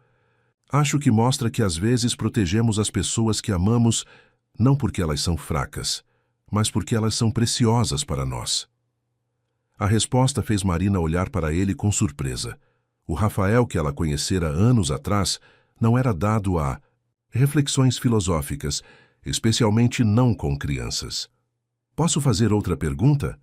Acho que mostra que às vezes protegemos as pessoas que amamos não porque elas são fracas, mas porque elas são preciosas para nós. A resposta fez Marina olhar para ele com surpresa. O Rafael que ela conhecera anos atrás não era dado a reflexões filosóficas, especialmente não com crianças. Posso fazer outra pergunta?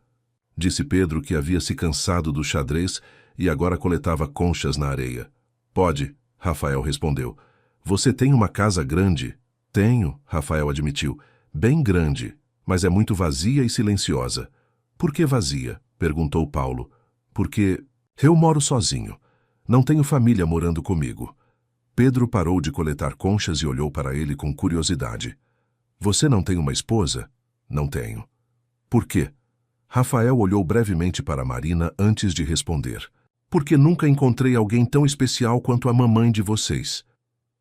Disse Pedro, que havia se cansado do xadrez e agora coletava conchas na areia. Pode, Rafael respondeu. Você tem uma casa grande? Tenho, Rafael admitiu. Bem grande, mas é muito vazia e silenciosa. Por que vazia? Perguntou Paulo. Porque eu moro sozinho. Não tenho família morando comigo. Pedro parou de coletar conchas e olhou para ele com curiosidade. Você não tem uma esposa? Não tenho. Por quê? Rafael olhou brevemente para Marina antes de responder. Porque nunca encontrei alguém tão especial quanto a mamãe de vocês.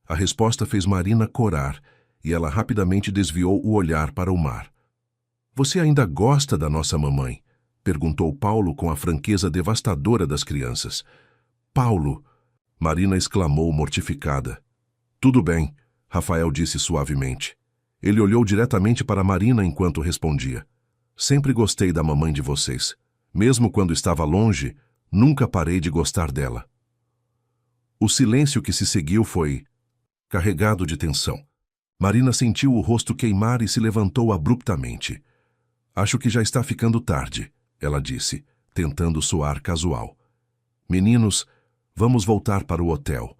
A resposta fez Marina corar, e ela rapidamente desviou o olhar para o mar. Você ainda gosta da nossa mamãe? Perguntou Paulo com a franqueza devastadora das crianças. Paulo! Marina exclamou mortificada. Tudo bem, Rafael disse suavemente. Ele olhou diretamente para Marina enquanto respondia. Sempre gostei da mamãe de vocês. Mesmo quando estava longe, nunca parei de gostar dela. O silêncio que se seguiu foi carregado de tensão. Marina sentiu o rosto queimar e se levantou abruptamente. Acho que já está ficando tarde, ela disse, tentando soar casual. Meninos, vamos voltar para o hotel.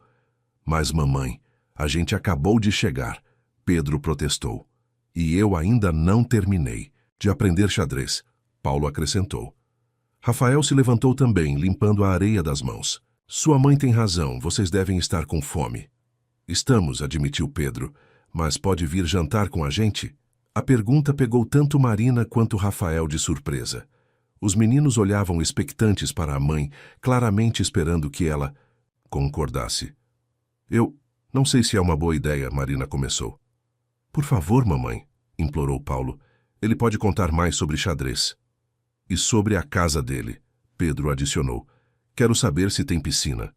Mas, mamãe, a gente acabou de chegar, Pedro protestou. E eu ainda não terminei de aprender xadrez, Paulo acrescentou. Rafael se levantou também, limpando a areia das mãos. Sua mãe tem razão, vocês devem estar com fome. Estamos, admitiu Pedro, Mas pode vir jantar com a gente? A pergunta pegou tanto Marina quanto Rafael de surpresa. Os meninos olhavam expectantes para a mãe, claramente esperando que ela concordasse. Eu não sei se é uma boa ideia, Marina começou. Por favor, mamãe, implorou Paulo. Ele pode contar mais sobre xadrez. E sobre a casa dele, Pedro adicionou. Quero saber se tem piscina.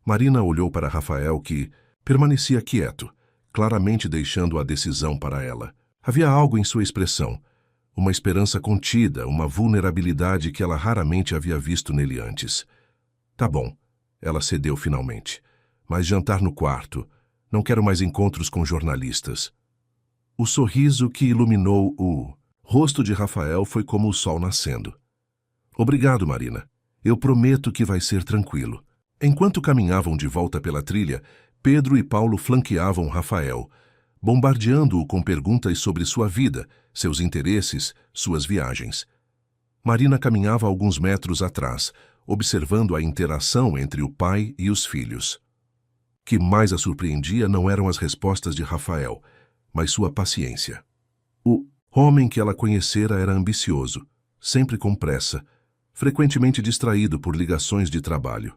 Marina olhou para Rafael, que permanecia quieto, claramente deixando a decisão para ela. Havia algo em sua expressão, uma esperança contida, uma vulnerabilidade que ela raramente havia visto nele antes. Tá bom, ela cedeu finalmente. Mas jantar no quarto. Não quero mais encontros com jornalistas. O sorriso que iluminou o rosto de Rafael foi como o sol nascendo. Obrigado, Marina. Eu prometo que vai ser tranquilo. Enquanto caminhavam de volta pela trilha, Pedro e Paulo flanqueavam Rafael, bombardeando-o com perguntas sobre sua vida, seus interesses, suas viagens. Marina caminhava alguns metros atrás, observando a interação entre o pai e os filhos. O que mais a surpreendia não eram as respostas de Rafael, mas sua paciência. O homem que ela conhecera era ambicioso, sempre com pressa, frequentemente distraído por ligações de trabalho.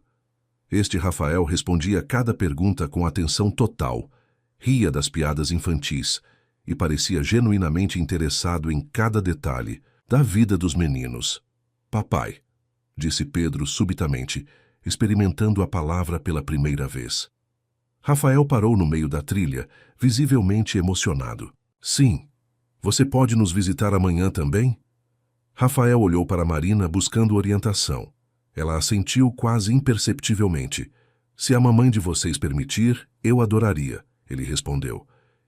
Este Rafael respondia a cada pergunta com atenção total, ria das piadas infantis e parecia genuinamente interessado em cada detalhe da vida dos meninos. Papai, disse Pedro subitamente, experimentando a palavra pela primeira vez. Rafael parou no meio da trilha, visivelmente emocionado. Sim. Você pode nos visitar amanhã também? Rafael olhou para Marina buscando orientação. Ela assentiu quase imperceptivelmente. Se a mamãe de vocês permitir, eu adoraria, ele respondeu.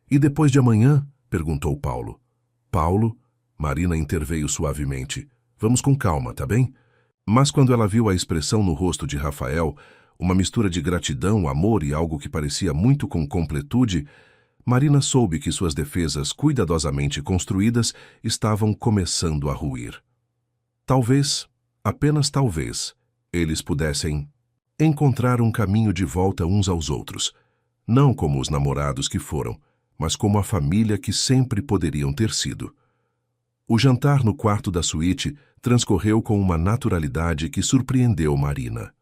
E depois de amanhã? Perguntou Paulo. Paulo? Marina interveio suavemente. Vamos com calma, tá bem? Mas quando ela viu a expressão no rosto de Rafael, uma mistura de gratidão, amor e algo que parecia muito com completude, Marina soube que suas defesas cuidadosamente construídas estavam começando a ruir. Talvez, apenas talvez, eles pudessem encontrar um caminho de volta uns aos outros, não como os namorados que foram, mas como a família que sempre poderiam ter sido. O jantar no quarto da suíte transcorreu com uma naturalidade que surpreendeu Marina.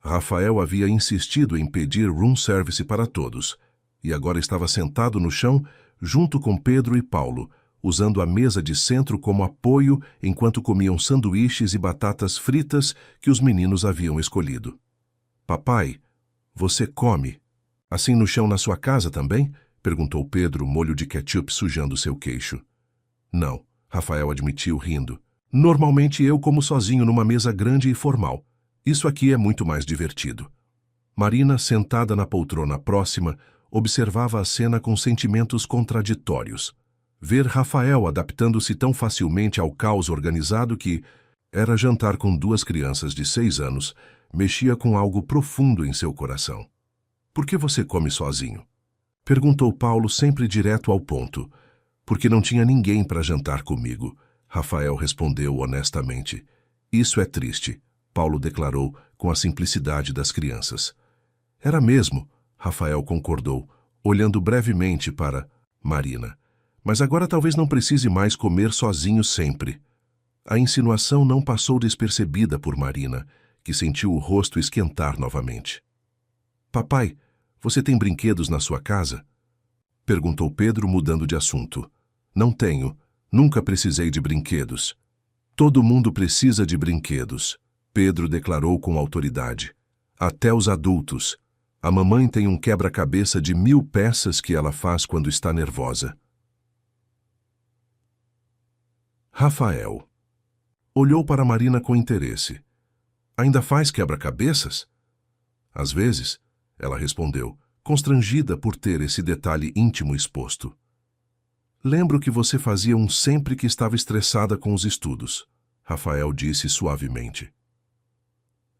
Rafael havia insistido em pedir room service para todos, e agora estava sentado no chão junto com Pedro e Paulo, usando a mesa de centro como apoio enquanto comiam sanduíches e batatas fritas que os meninos haviam escolhido. Papai, você come assim no chão na sua casa também? Perguntou Pedro, molho de ketchup sujando seu queixo. Não, Rafael admitiu rindo. Normalmente eu como sozinho numa mesa grande e formal. Isso aqui é muito mais divertido. Marina, sentada na poltrona próxima, observava a cena com sentimentos contraditórios. Ver Rafael adaptando-se tão facilmente ao caos organizado que era jantar com duas crianças de 6 anos, mexia com algo profundo em seu coração. Por que você come sozinho? Perguntou Paulo sempre direto ao ponto. Porque não tinha ninguém para jantar comigo, Rafael respondeu honestamente. Isso é triste, Paulo declarou com a simplicidade das crianças. Era mesmo, Rafael concordou, olhando brevemente para Marina. Mas agora talvez não precise mais comer sozinho sempre. A insinuação não passou despercebida por Marina, que sentiu o rosto esquentar novamente. Papai, você tem brinquedos na sua casa? Perguntou Pedro, mudando de assunto. Não tenho. Nunca precisei de brinquedos. Todo mundo precisa de brinquedos, Pedro declarou com autoridade. Até os adultos. A mamãe tem um quebra-cabeça de 1000 peças que ela faz quando está nervosa. Rafael olhou para Marina com interesse. Ainda faz quebra-cabeças? Às vezes, ela respondeu, constrangida por ter esse detalhe íntimo exposto. Lembro que você fazia um sempre que estava estressada com os estudos, Rafael disse suavemente.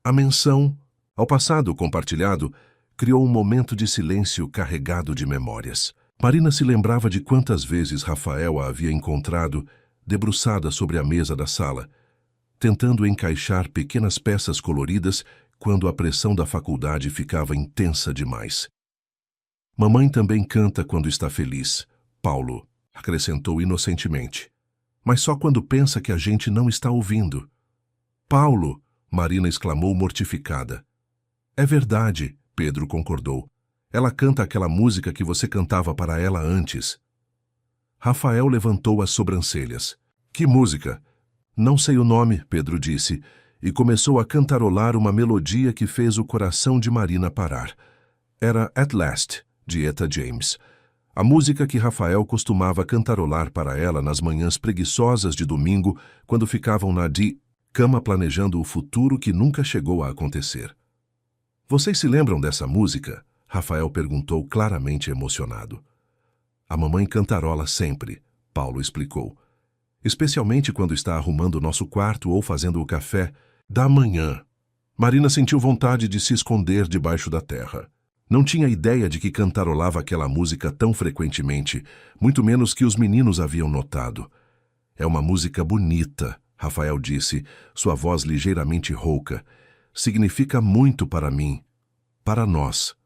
A menção ao passado compartilhado criou um momento de silêncio carregado de memórias. Marina se lembrava de quantas vezes Rafael a havia encontrado debruçada sobre a mesa da sala, tentando encaixar pequenas peças coloridas quando a pressão da faculdade ficava intensa demais. Mamãe também canta quando está feliz, Paulo acrescentou inocentemente. Mas só quando pensa que a gente não está ouvindo. Paulo, Marina exclamou mortificada. É verdade, Pedro concordou. Ela canta aquela música que você cantava para ela antes. Rafael levantou as sobrancelhas. Que música? Não sei o nome, Pedro disse, e começou a cantarolar uma melodia que fez o coração de Marina parar. Era At Last, de Etta James. A música que Rafael costumava cantarolar para ela nas manhãs preguiçosas de domingo, quando ficavam na cama planejando o futuro que nunca chegou a acontecer. Vocês se lembram dessa música? Rafael perguntou claramente emocionado. A mamãe cantarola sempre, Paulo explicou. Especialmente quando está arrumando nosso quarto ou fazendo o café da manhã. Marina sentiu vontade de se esconder debaixo da terra. Não tinha ideia de que cantarolava aquela música tão frequentemente, muito menos que os meninos haviam notado. É uma música bonita, Rafael disse, sua voz ligeiramente rouca. Significa muito para mim, para nós.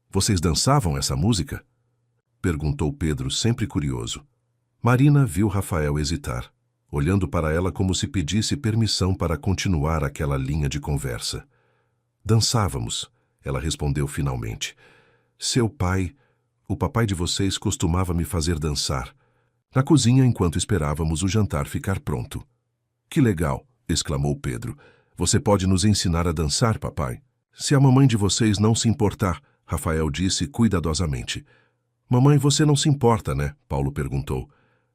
Vocês dançavam essa música? Perguntou Pedro, sempre curioso. Marina viu Rafael hesitar, olhando para ela como se pedisse permissão para continuar aquela linha de conversa. Dançávamos, ela respondeu finalmente. O papai de vocês costumava me fazer dançar, na cozinha enquanto esperávamos o jantar ficar pronto. Que legal, exclamou Pedro. Você pode nos ensinar a dançar, papai? Se a mamãe de vocês não se importar, Rafael disse cuidadosamente. Mamãe, você não se importa, né? Paulo perguntou.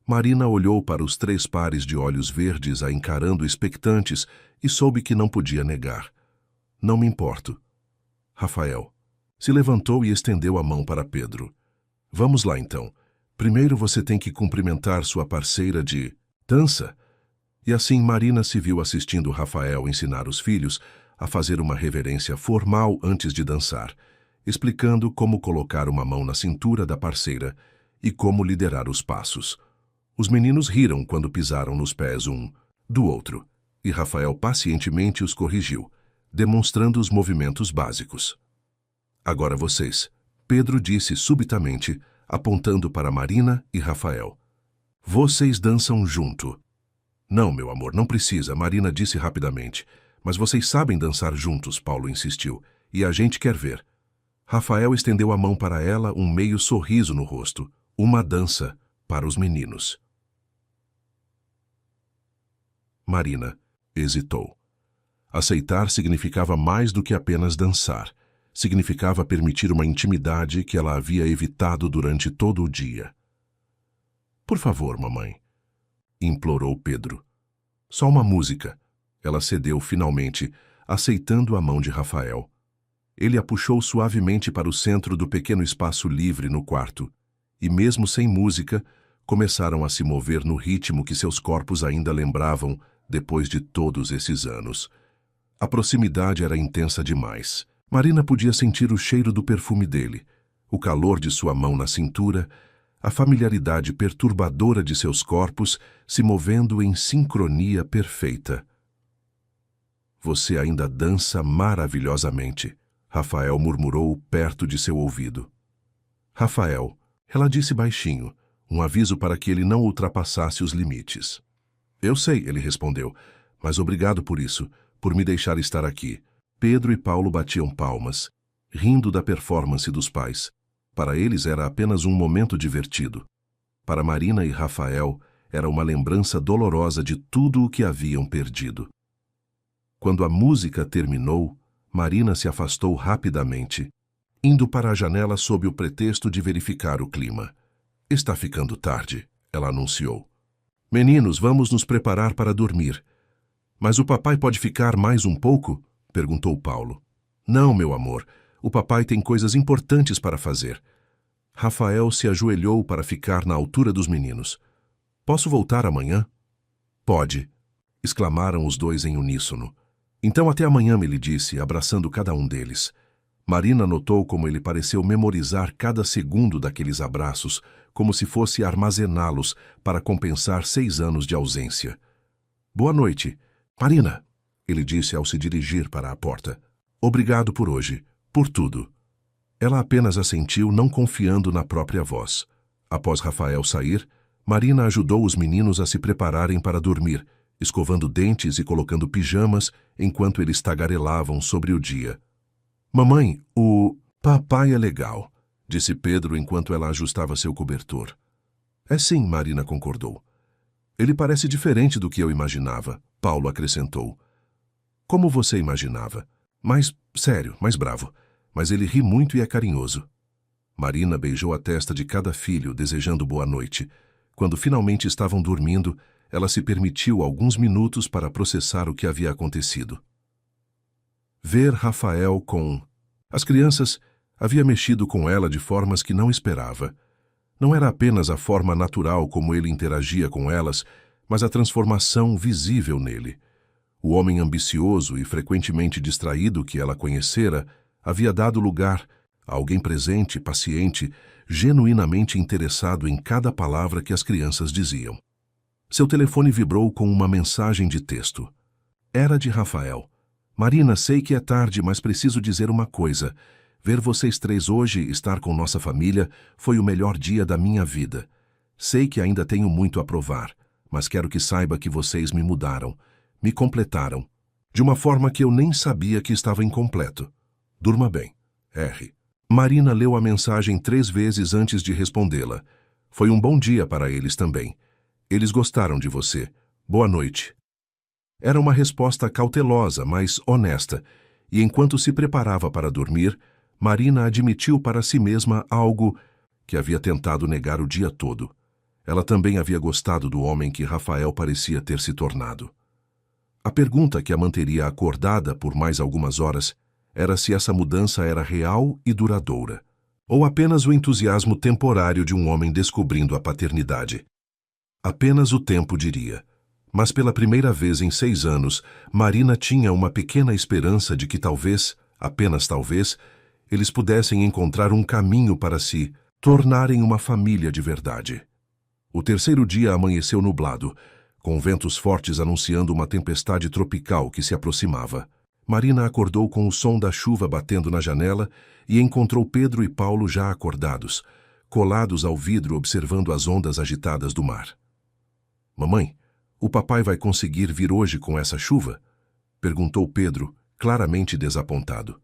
Marina olhou para os 3 pares de olhos verdes a encarando expectantes e soube que não podia negar. Não me importo. Rafael se levantou e estendeu a mão para Pedro. Vamos lá, então. Primeiro você tem que cumprimentar sua parceira de dança. E assim Marina se viu assistindo Rafael ensinar os filhos a fazer uma reverência formal antes de dançar, explicando como colocar uma mão na cintura da parceira e como liderar os passos. Os meninos riram quando pisaram nos pés um do outro, e Rafael pacientemente os corrigiu, demonstrando os movimentos básicos. Agora vocês, Pedro disse subitamente, apontando para Marina e Rafael. Vocês dançam junto. Não, meu amor, não precisa, Marina disse rapidamente. Mas vocês sabem dançar juntos, Paulo insistiu, e a gente quer ver. Rafael estendeu a mão para ela, um meio sorriso no rosto. Uma dança para os meninos. Marina hesitou. Aceitar significava mais do que apenas dançar. Significava permitir uma intimidade que ela havia evitado durante todo o dia. Por favor, mamãe, implorou Pedro. Só uma música. Ela cedeu finalmente, aceitando a mão de Rafael. Ele a puxou suavemente para o centro do pequeno espaço livre no quarto, e mesmo sem música, começaram a se mover no ritmo que seus corpos ainda lembravam depois de todos esses anos. A proximidade era intensa demais. Marina podia sentir o cheiro do perfume dele, o calor de sua mão na cintura, a familiaridade perturbadora de seus corpos se movendo em sincronia perfeita. Você ainda dança maravilhosamente, Rafael murmurou perto de seu ouvido. Rafael, ela disse baixinho, um aviso para que ele não ultrapassasse os limites. Eu sei, ele respondeu, mas obrigado por isso, por me deixar estar aqui. Pedro e Paulo batiam palmas, rindo da performance dos pais. Para eles era apenas um momento divertido. Para Marina e Rafael, era uma lembrança dolorosa de tudo o que haviam perdido. Quando a música terminou, Marina se afastou rapidamente, indo para a janela sob o pretexto de verificar o clima. Está ficando tarde, ela anunciou. Meninos, vamos nos preparar para dormir. Mas o papai pode ficar mais um pouco? Perguntou Paulo. Não, meu amor, o papai tem coisas importantes para fazer. Rafael se ajoelhou para ficar na altura dos meninos. Posso voltar amanhã? Pode, exclamaram os dois em uníssono. Então até amanhã, me lhe disse, abraçando cada um deles. Marina notou como ele pareceu memorizar cada segundo daqueles abraços, como se fosse armazená-los para compensar 6 anos de ausência. Boa noite. Marina, ele disse ao se dirigir para a porta. Obrigado por hoje, por tudo. Ela apenas assentiu, não confiando na própria voz. Após Rafael sair, Marina ajudou os meninos a se prepararem para dormir, escovando dentes e colocando pijamas enquanto eles tagarelavam sobre o dia. Mamãe, o papai é legal, disse Pedro enquanto ela ajustava seu cobertor. É sim, Marina concordou. Ele parece diferente do que eu imaginava, Paulo acrescentou. Como você imaginava? Mais sério, mais bravo. Mas ele ri muito e é carinhoso. Marina beijou a testa de cada filho, desejando boa noite. Quando finalmente estavam dormindo, ela se permitiu alguns minutos para processar o que havia acontecido. Ver Rafael com... As crianças havia mexido com ela de formas que não esperava. Não era apenas a forma natural como ele interagia com elas, mas a transformação visível nele. O homem ambicioso e frequentemente distraído que ela conhecera havia dado lugar a alguém presente, paciente, genuinamente interessado em cada palavra que as crianças diziam. Seu telefone vibrou com uma mensagem de texto. Era de Rafael. Marina, sei que é tarde, mas preciso dizer uma coisa. Ver vocês três hoje e estar com nossa família foi o melhor dia da minha vida. Sei que ainda tenho muito a provar, mas quero que saiba que vocês me mudaram, me completaram, de uma forma que eu nem sabia que estava incompleto. Durma bem. R. Marina leu a mensagem 3 vezes antes de respondê-la. Foi um bom dia para eles também. Eles gostaram de você. Boa noite. Era uma resposta cautelosa, mas honesta, e enquanto se preparava para dormir, Marina admitiu para si mesma algo que havia tentado negar o dia todo. Ela também havia gostado do homem que Rafael parecia ter se tornado. A pergunta que a manteria acordada por mais algumas horas era se essa mudança era real e duradoura, ou apenas o entusiasmo temporário de um homem descobrindo a paternidade. Apenas o tempo diria. Mas pela primeira vez em 6 anos, Marina tinha uma pequena esperança de que talvez, apenas talvez, eles pudessem encontrar um caminho para se tornarem uma família de verdade. O terceiro dia amanheceu nublado, com ventos fortes anunciando uma tempestade tropical que se aproximava. Marina acordou com o som da chuva batendo na janela e encontrou Pedro e Paulo já acordados, colados ao vidro observando as ondas agitadas do mar. Mamãe, o papai vai conseguir vir hoje com essa chuva? Perguntou Pedro, claramente desapontado.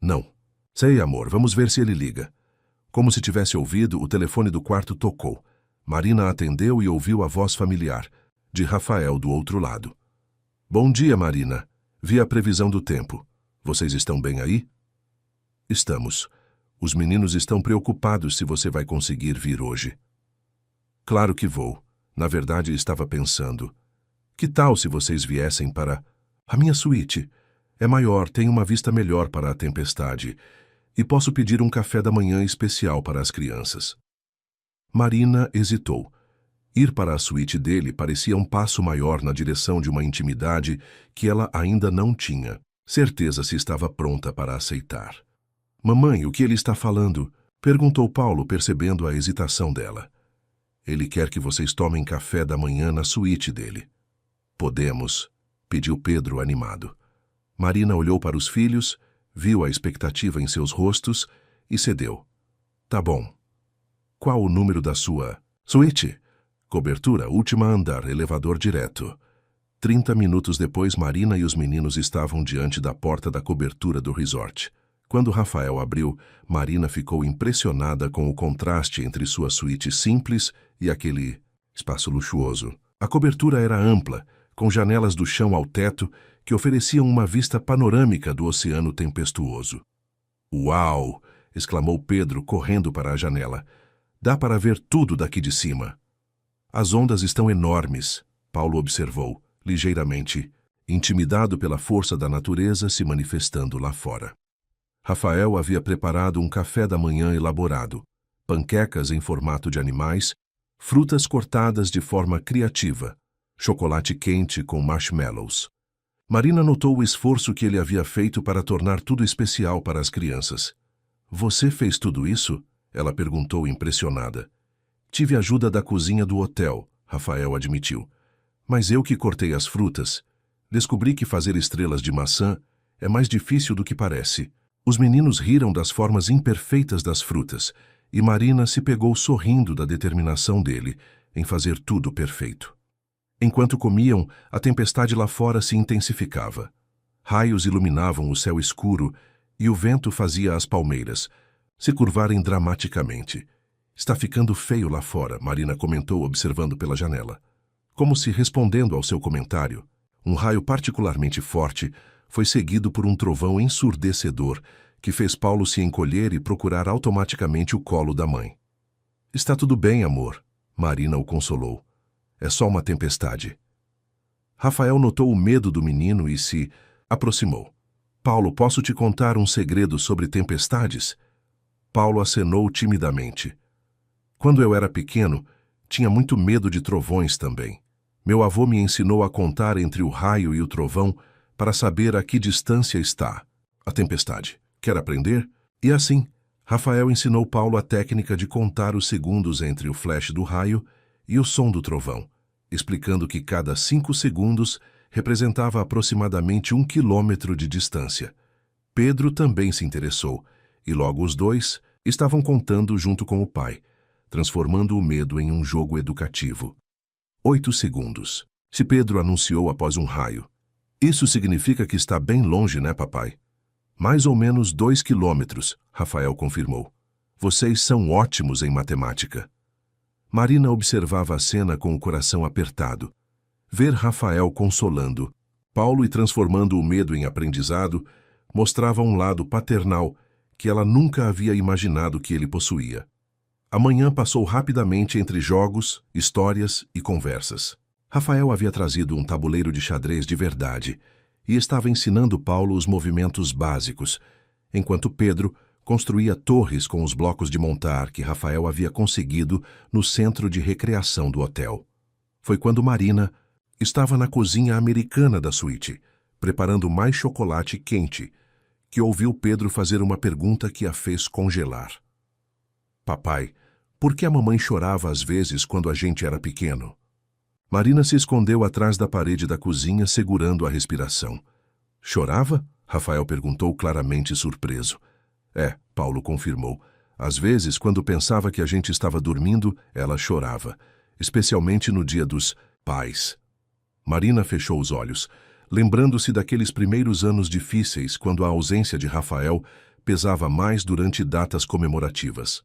Não. Sei, amor, vamos ver se ele liga. Como se tivesse ouvido, o telefone do quarto tocou. Marina atendeu e ouviu a voz familiar, de Rafael do outro lado. Bom dia, Marina. Vi a previsão do tempo. Vocês estão bem aí? Estamos. Os meninos estão preocupados se você vai conseguir vir hoje. Claro que vou. Na verdade, estava pensando. Que tal se vocês viessem para a minha suíte? É maior, tem uma vista melhor para a tempestade. E posso pedir um café da manhã especial para as crianças. Marina hesitou. Ir para a suíte dele parecia um passo maior na direção de uma intimidade que ela ainda não tinha. Certeza se estava pronta para aceitar. Mamãe, o que ele está falando? Perguntou Paulo, percebendo a hesitação dela. Ele quer que vocês tomem café da manhã na suíte dele. Podemos, pediu Pedro animado. Marina olhou para os filhos, viu a expectativa em seus rostos e cedeu. Tá bom. Qual o número da sua suíte? Cobertura, última andar, elevador direto. 30 minutos depois, Marina e os meninos estavam diante da porta da cobertura do resort. Quando Rafael abriu, Marina ficou impressionada com o contraste entre sua suíte simples e aquele espaço luxuoso. A cobertura era ampla, com janelas do chão ao teto que ofereciam uma vista panorâmica do oceano tempestuoso. Uau! Exclamou Pedro, correndo para a janela. Dá para ver tudo daqui de cima. As ondas estão enormes, Paulo observou, ligeiramente, intimidado pela força da natureza se manifestando lá fora. Rafael havia preparado um café da manhã elaborado, panquecas em formato de animais, frutas cortadas de forma criativa, chocolate quente com marshmallows. Marina notou o esforço que ele havia feito para tornar tudo especial para as crianças. Você fez tudo isso? Ela perguntou impressionada. Tive ajuda da cozinha do hotel, Rafael admitiu. Mas eu que cortei as frutas. Descobri que fazer estrelas de maçã é mais difícil do que parece. Os meninos riram das formas imperfeitas das frutas, e Marina se pegou sorrindo da determinação dele em fazer tudo perfeito. Enquanto comiam, a tempestade lá fora se intensificava. Raios iluminavam o céu escuro e o vento fazia as palmeiras se curvarem dramaticamente. Está ficando feio lá fora, Marina comentou observando pela janela. Como se respondendo ao seu comentário, um raio particularmente forte foi seguido por um trovão ensurdecedor que fez Paulo se encolher e procurar automaticamente o colo da mãe. Está tudo bem, amor, Marina o consolou. É só uma tempestade. Rafael notou o medo do menino e se aproximou. Paulo, posso te contar um segredo sobre tempestades? Paulo acenou timidamente. Quando eu era pequeno, tinha muito medo de trovões também. Meu avô me ensinou a contar entre o raio e o trovão para saber a que distância está a tempestade. Quer aprender? E assim, Rafael ensinou Paulo a técnica de contar os segundos entre o flash do raio e o som do trovão, explicando que cada 5 segundos representava aproximadamente 1 quilômetro de distância. Pedro também se interessou, e logo os dois estavam contando junto com o pai, transformando o medo em um jogo educativo. 8 segundos. Se Pedro anunciou após um raio. Isso significa que está bem longe, né, papai? Mais ou menos 2 quilômetros, Rafael confirmou. Vocês são ótimos em matemática. Marina observava a cena com o coração apertado. Ver Rafael consolando Paulo e transformando o medo em aprendizado mostrava um lado paternal que ela nunca havia imaginado que ele possuía. A manhã passou rapidamente entre jogos, histórias e conversas. Rafael havia trazido um tabuleiro de xadrez de verdade e estava ensinando Paulo os movimentos básicos, enquanto Pedro construía torres com os blocos de montar que Rafael havia conseguido no centro de recreação do hotel. Foi quando Marina estava na cozinha americana da suíte, preparando mais chocolate quente, que ouviu Pedro fazer uma pergunta que a fez congelar. Papai, por que a mamãe chorava às vezes quando a gente era pequeno? Marina se escondeu atrás da parede da cozinha segurando a respiração. Chorava? Rafael perguntou claramente surpreso. É, Paulo confirmou. Às vezes, quando pensava que a gente estava dormindo, ela chorava, especialmente no dia dos pais. Marina fechou os olhos, lembrando-se daqueles primeiros anos difíceis quando a ausência de Rafael pesava mais durante datas comemorativas.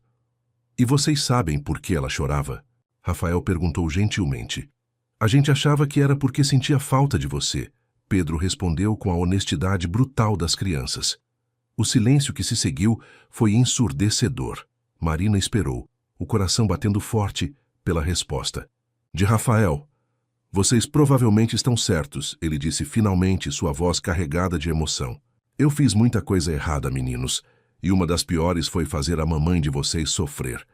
E vocês sabem por que ela chorava? Rafael perguntou gentilmente. A gente achava que era porque sentia falta de você, Pedro respondeu com a honestidade brutal das crianças. O silêncio que se seguiu foi ensurdecedor. Marina esperou, o coração batendo forte, pela resposta. De Rafael. Vocês provavelmente estão certos, ele disse finalmente, sua voz carregada de emoção. Eu fiz muita coisa errada, meninos, e uma das piores foi fazer a mamãe de vocês sofrer.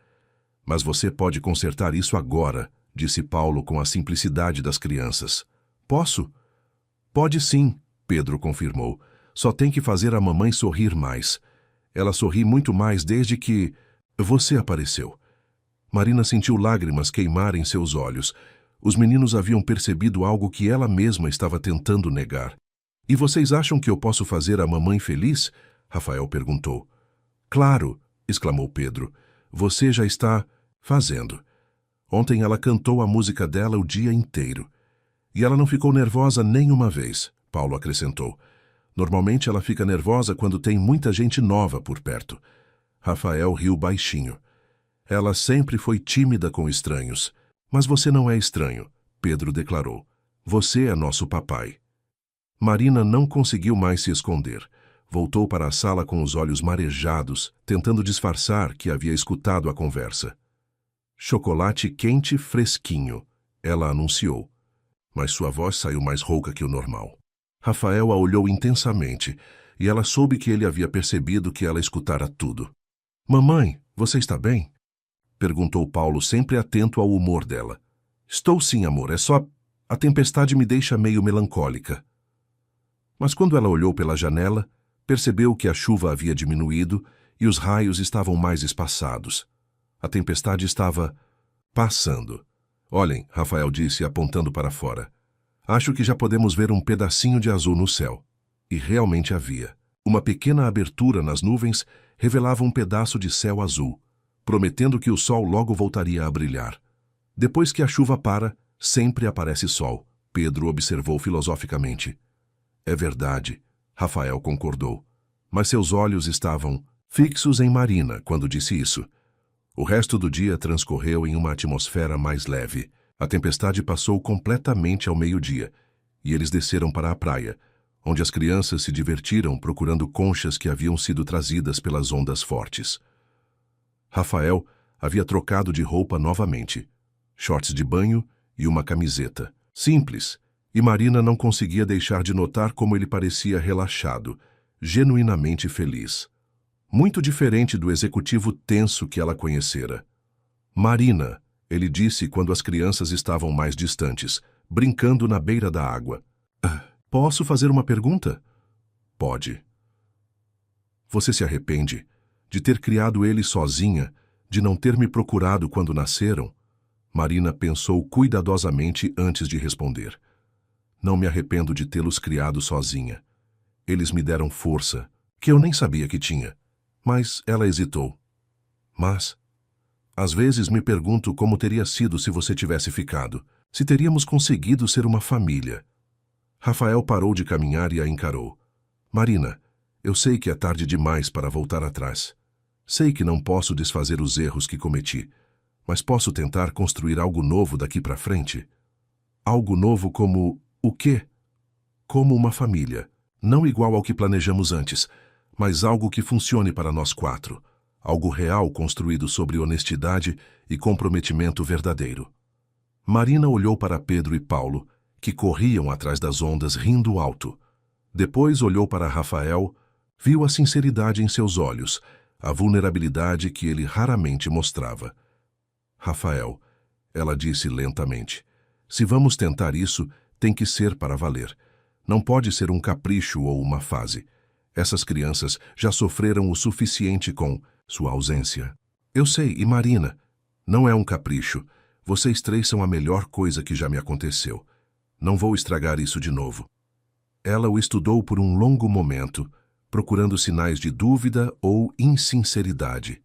Mas você pode consertar isso agora, disse Paulo com a simplicidade das crianças. Posso? Pode sim, Pedro confirmou. Só tem que fazer a mamãe sorrir mais. Ela sorri muito mais desde que você apareceu. Marina sentiu lágrimas queimar em seus olhos. Os meninos haviam percebido algo que ela mesma estava tentando negar. E vocês acham que eu posso fazer a mamãe feliz? Rafael perguntou. Claro, exclamou Pedro. Você já está fazendo. Ontem ela cantou a música dela o dia inteiro. E ela não ficou nervosa nem uma vez, Paulo acrescentou. Normalmente ela fica nervosa quando tem muita gente nova por perto. Rafael riu baixinho. Ela sempre foi tímida com estranhos. Mas você não é estranho, Pedro declarou. Você é nosso papai. Marina não conseguiu mais se esconder. Voltou para a sala com os olhos marejados, tentando disfarçar que havia escutado a conversa. Chocolate quente fresquinho, ela anunciou. Mas sua voz saiu mais rouca que o normal. Rafael a olhou intensamente, e ela soube que ele havia percebido que ela escutara tudo. Mamãe, você está bem? Perguntou Paulo, sempre atento ao humor dela. Estou sim, amor, é só... A tempestade me deixa meio melancólica. Mas quando ela olhou pela janela, percebeu que a chuva havia diminuído e os raios estavam mais espaçados. A tempestade estava passando. Olhem, Rafael disse, apontando para fora. Acho que já podemos ver um pedacinho de azul no céu. E realmente havia. Uma pequena abertura nas nuvens revelava um pedaço de céu azul, prometendo que o sol logo voltaria a brilhar. Depois que a chuva para, sempre aparece sol, Pedro observou filosoficamente. É verdade, Rafael concordou, mas seus olhos estavam fixos em Marina quando disse isso. O resto do dia transcorreu em uma atmosfera mais leve. A tempestade passou completamente ao meio-dia, e eles desceram para a praia, onde as crianças se divertiram procurando conchas que haviam sido trazidas pelas ondas fortes. Rafael havia trocado de roupa novamente, shorts de banho e uma camiseta. Simples, e Marina não conseguia deixar de notar como ele parecia relaxado, genuinamente feliz. Muito diferente do executivo tenso que ela conhecera. Marina, ele disse quando as crianças estavam mais distantes, brincando na beira da água. Posso fazer uma pergunta? Pode. Você se arrepende de ter criado eles sozinha, de não ter me procurado quando nasceram? Marina pensou cuidadosamente antes de responder. Não me arrependo de tê-los criado sozinha. Eles me deram força, que eu nem sabia que tinha. Mas ela hesitou. Mas, às vezes me pergunto como teria sido se você tivesse ficado, se teríamos conseguido ser uma família. Rafael parou de caminhar e a encarou. Marina, eu sei que é tarde demais para voltar atrás. Sei que não posso desfazer os erros que cometi, mas posso tentar construir algo novo daqui para frente. Algo novo como o quê? Como uma família, não igual ao que planejamos antes, mas algo que funcione para nós quatro. Algo real construído sobre honestidade e comprometimento verdadeiro. Marina olhou para Pedro e Paulo, que corriam atrás das ondas rindo alto. Depois olhou para Rafael, viu a sinceridade em seus olhos, a vulnerabilidade que ele raramente mostrava. Rafael, ela disse lentamente, se vamos tentar isso, tem que ser para valer. Não pode ser um capricho ou uma fase. Essas crianças já sofreram o suficiente com sua ausência. Eu sei, e Marina, não é um capricho. Vocês três são a melhor coisa que já me aconteceu. Não vou estragar isso de novo. Ela o estudou por um longo momento, procurando sinais de dúvida ou insinceridade.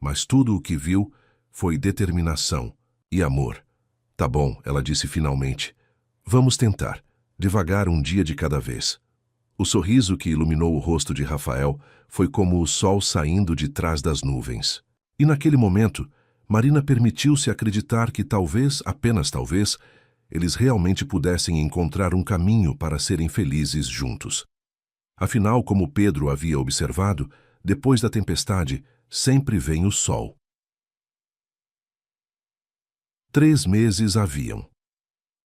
Mas tudo o que viu foi determinação e amor. Tá bom, ela disse finalmente. Vamos tentar, devagar um dia de cada vez. O sorriso que iluminou o rosto de Rafael foi como o sol saindo de trás das nuvens. E naquele momento, Marina permitiu-se acreditar que talvez, apenas talvez, eles realmente pudessem encontrar um caminho para serem felizes juntos. Afinal, como Pedro havia observado, depois da tempestade, sempre vem o sol. 3 meses haviam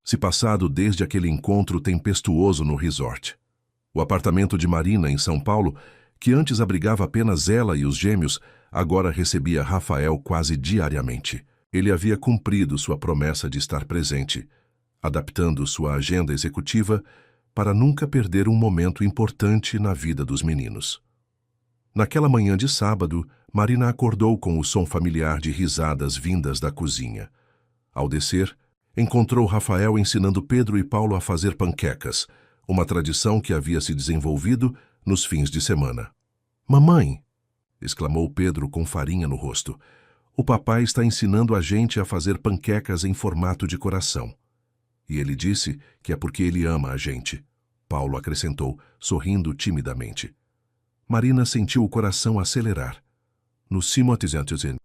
se passado desde aquele encontro tempestuoso no resort. O apartamento de Marina, em São Paulo, que antes abrigava apenas ela e os gêmeos, agora recebia Rafael quase diariamente. Ele havia cumprido sua promessa de estar presente, adaptando sua agenda executiva para nunca perder um momento importante na vida dos meninos. Naquela manhã de sábado, Marina acordou com o som familiar de risadas vindas da cozinha. Ao descer, encontrou Rafael ensinando Pedro e Paulo a fazer panquecas, uma tradição que havia se desenvolvido nos fins de semana. Mamãe, exclamou Pedro com farinha no rosto, o papai está ensinando a gente a fazer panquecas em formato de coração. E ele disse que é porque ele ama a gente. Paulo acrescentou, sorrindo timidamente. Marina sentiu o coração acelerar. Nos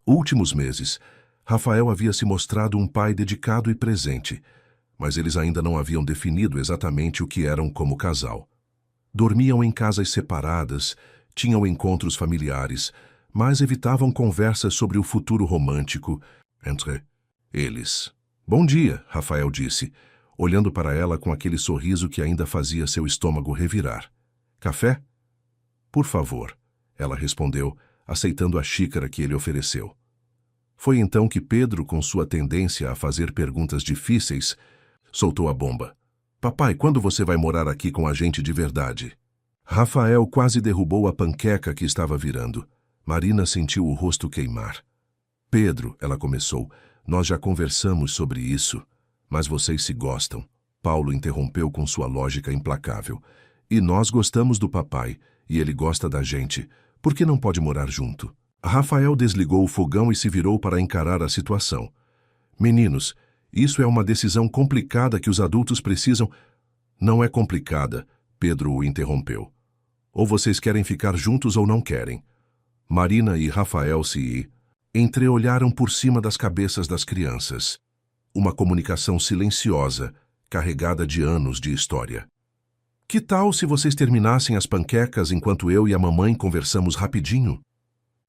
últimos meses, Rafael havia se mostrado um pai dedicado e presente, mas eles ainda não haviam definido exatamente o que eram como casal. Dormiam em casas separadas, tinham encontros familiares, mas evitavam conversas sobre o futuro romântico entre eles. Bom dia, Rafael disse, olhando para ela com aquele sorriso que ainda fazia seu estômago revirar. Café? Por favor, ela respondeu, aceitando a xícara que ele ofereceu. Foi então que Pedro, com sua tendência a fazer perguntas difíceis, soltou a bomba. Papai, quando você vai morar aqui com a gente de verdade? Rafael quase derrubou a panqueca que estava virando. Marina sentiu o rosto queimar. Pedro, ela começou, nós já conversamos sobre isso, mas vocês se gostam. Paulo interrompeu com sua lógica implacável. E nós gostamos do papai, E ele gosta da gente. Por que não pode morar junto? Rafael desligou o fogão e se virou para encarar a situação. Meninos, isso é uma decisão complicada que os adultos precisam... Não é complicada, Pedro o interrompeu. Ou vocês querem ficar juntos ou não querem. Marina e Rafael se entreolharam por cima das cabeças das crianças. Uma comunicação silenciosa, carregada de anos de história. Que tal se vocês terminassem as panquecas enquanto eu e a mamãe conversamos rapidinho?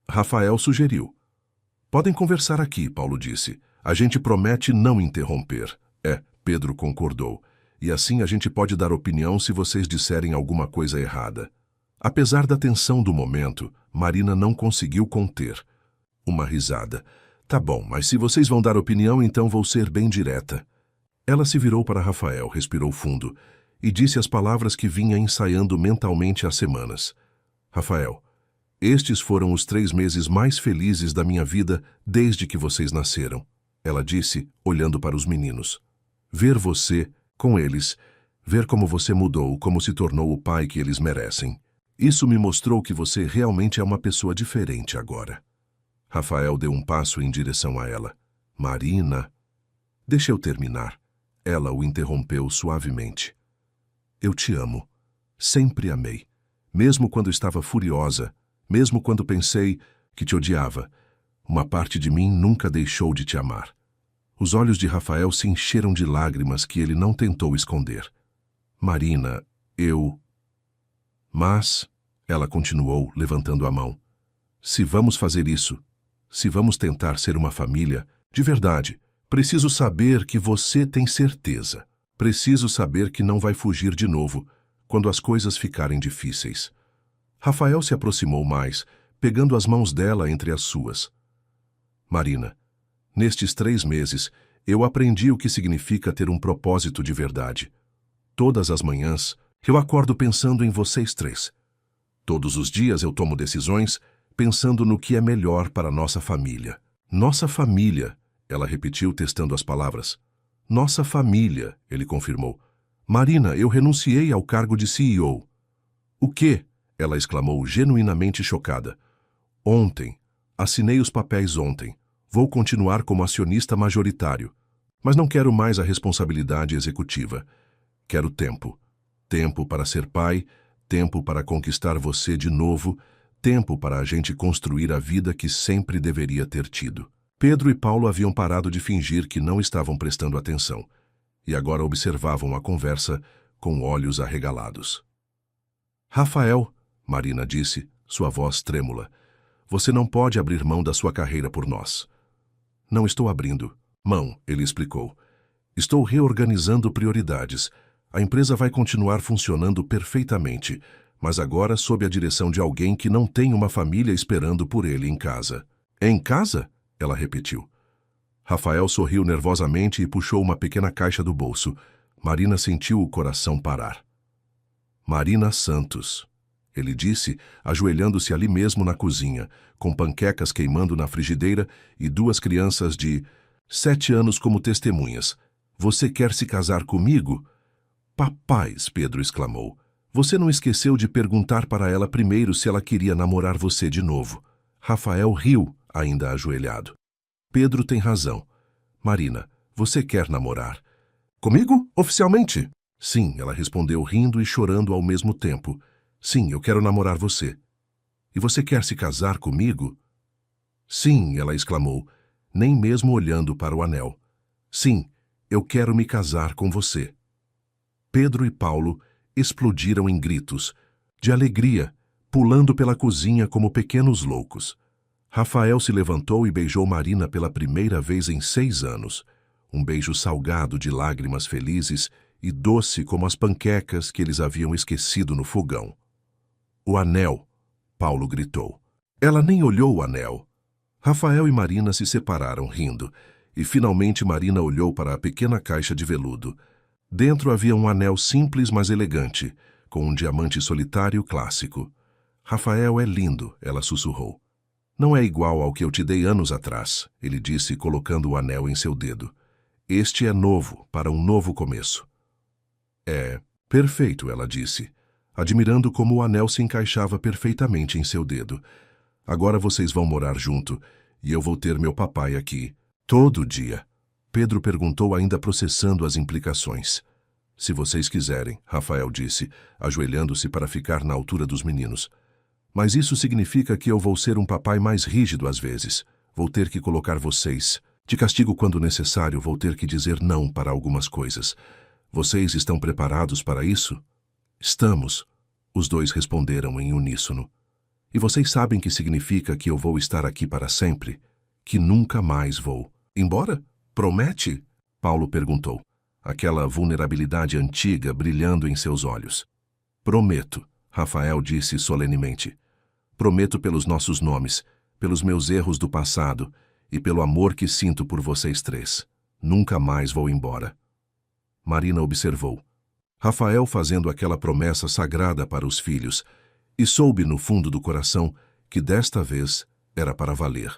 Rafael sugeriu. Podem conversar aqui, Paulo disse. A gente promete não interromper. Pedro concordou. E assim a gente pode dar opinião se vocês disserem alguma coisa errada. Apesar da tensão do momento, Marina não conseguiu conter uma risada. Tá bom, mas se vocês vão dar opinião, então vou ser bem direta. Ela se virou para Rafael, respirou fundo e disse as palavras que vinha ensaiando mentalmente há semanas. Rafael, estes foram os 3 meses mais felizes da minha vida desde que vocês nasceram. Ela disse, olhando para os meninos. Ver você com eles, ver como você mudou, como se tornou o pai que eles merecem. Isso me mostrou que você realmente é uma pessoa diferente agora. Rafael deu um passo em direção a ela. Marina... Deixa eu terminar. Ela o interrompeu suavemente. Eu te amo. Sempre amei. Mesmo quando estava furiosa, mesmo quando pensei que te odiava, uma parte de mim nunca deixou de te amar. Os olhos de Rafael se encheram de lágrimas que ele não tentou esconder. Marina, eu... Mas, ela continuou, levantando a mão, se vamos fazer isso, se vamos tentar ser uma família, de verdade, preciso saber que você tem certeza. Preciso saber que não vai fugir de novo, quando as coisas ficarem difíceis. Rafael se aproximou mais, pegando as mãos dela entre as suas. Marina, nestes 3 meses, eu aprendi o que significa ter um propósito de verdade. Todas as manhãs, eu acordo pensando em vocês 3. Todos os dias eu tomo decisões pensando no que é melhor para nossa família. Nossa família, ela repetiu testando as palavras. Nossa família, ele confirmou. Marina, eu renunciei ao cargo de CEO. O quê? Ela exclamou, genuinamente chocada. Ontem. Assinei os papéis ontem. Vou continuar como acionista majoritário. Mas não quero mais a responsabilidade executiva. Quero tempo. Tempo para ser pai, tempo para conquistar você de novo, tempo para a gente construir a vida que sempre deveria ter tido. Pedro e Paulo haviam parado de fingir que não estavam prestando atenção, e agora observavam a conversa com olhos arregalados. Rafael, Marina disse, sua voz trêmula, você não pode abrir mão da sua carreira por nós. Não estou abrindo mão, ele explicou. Estou reorganizando prioridades. A empresa vai continuar funcionando perfeitamente, mas agora sob a direção de alguém que não tem uma família esperando por ele em casa. Em casa? Ela repetiu. Rafael sorriu nervosamente e puxou uma pequena caixa do bolso. Marina sentiu o coração parar. Marina Santos, ele disse, ajoelhando-se ali mesmo na cozinha, com panquecas queimando na frigideira e 2 crianças de 7 anos como testemunhas. Você quer se casar comigo? Papais, Pedro exclamou. Você não esqueceu de perguntar para ela primeiro se ela queria namorar você de novo. Rafael riu, ainda ajoelhado. Pedro tem razão. Marina, você quer namorar? Comigo? Oficialmente? Sim, ela respondeu rindo e chorando ao mesmo tempo. Sim, eu quero namorar você. E você quer se casar comigo? Sim, ela exclamou, nem mesmo olhando para o anel. Sim, eu quero me casar com você. Pedro e Paulo explodiram em gritos, de alegria, pulando pela cozinha como pequenos loucos. Rafael se levantou e beijou Marina pela primeira vez em 6 anos. Um beijo salgado de lágrimas felizes e doce como as panquecas que eles haviam esquecido no fogão. O anel, Paulo gritou. Ela nem olhou o anel. Rafael e Marina se separaram rindo, e finalmente Marina olhou para a pequena caixa de veludo. Dentro havia um anel simples, mas elegante, com um diamante solitário clássico. Rafael é lindo, ela sussurrou. Não é igual ao que eu te dei anos atrás, ele disse, colocando o anel em seu dedo. Este é novo, para um novo começo. É perfeito, ela disse. admirando como o anel se encaixava perfeitamente em seu dedo. Agora vocês vão morar junto, e eu vou ter meu papai aqui, todo dia. Pedro perguntou, ainda processando as implicações. Se vocês quiserem, Rafael disse, ajoelhando-se para ficar na altura dos meninos. Mas isso significa que eu vou ser um papai mais rígido às vezes. Vou ter que colocar vocês de castigo quando necessário, vou ter que dizer não para algumas coisas. Vocês estão preparados para isso? Estamos, os dois responderam em uníssono. E vocês sabem que significa que eu vou estar aqui para sempre? Que nunca mais vou embora? Promete? Paulo perguntou, aquela vulnerabilidade antiga brilhando em seus olhos. Prometo, Rafael disse solenemente. Prometo pelos nossos nomes, pelos meus erros do passado e pelo amor que sinto por vocês três. Nunca mais vou embora. Marina observou. Rafael fazendo aquela promessa sagrada para os filhos, e soube no fundo do coração que desta vez era para valer.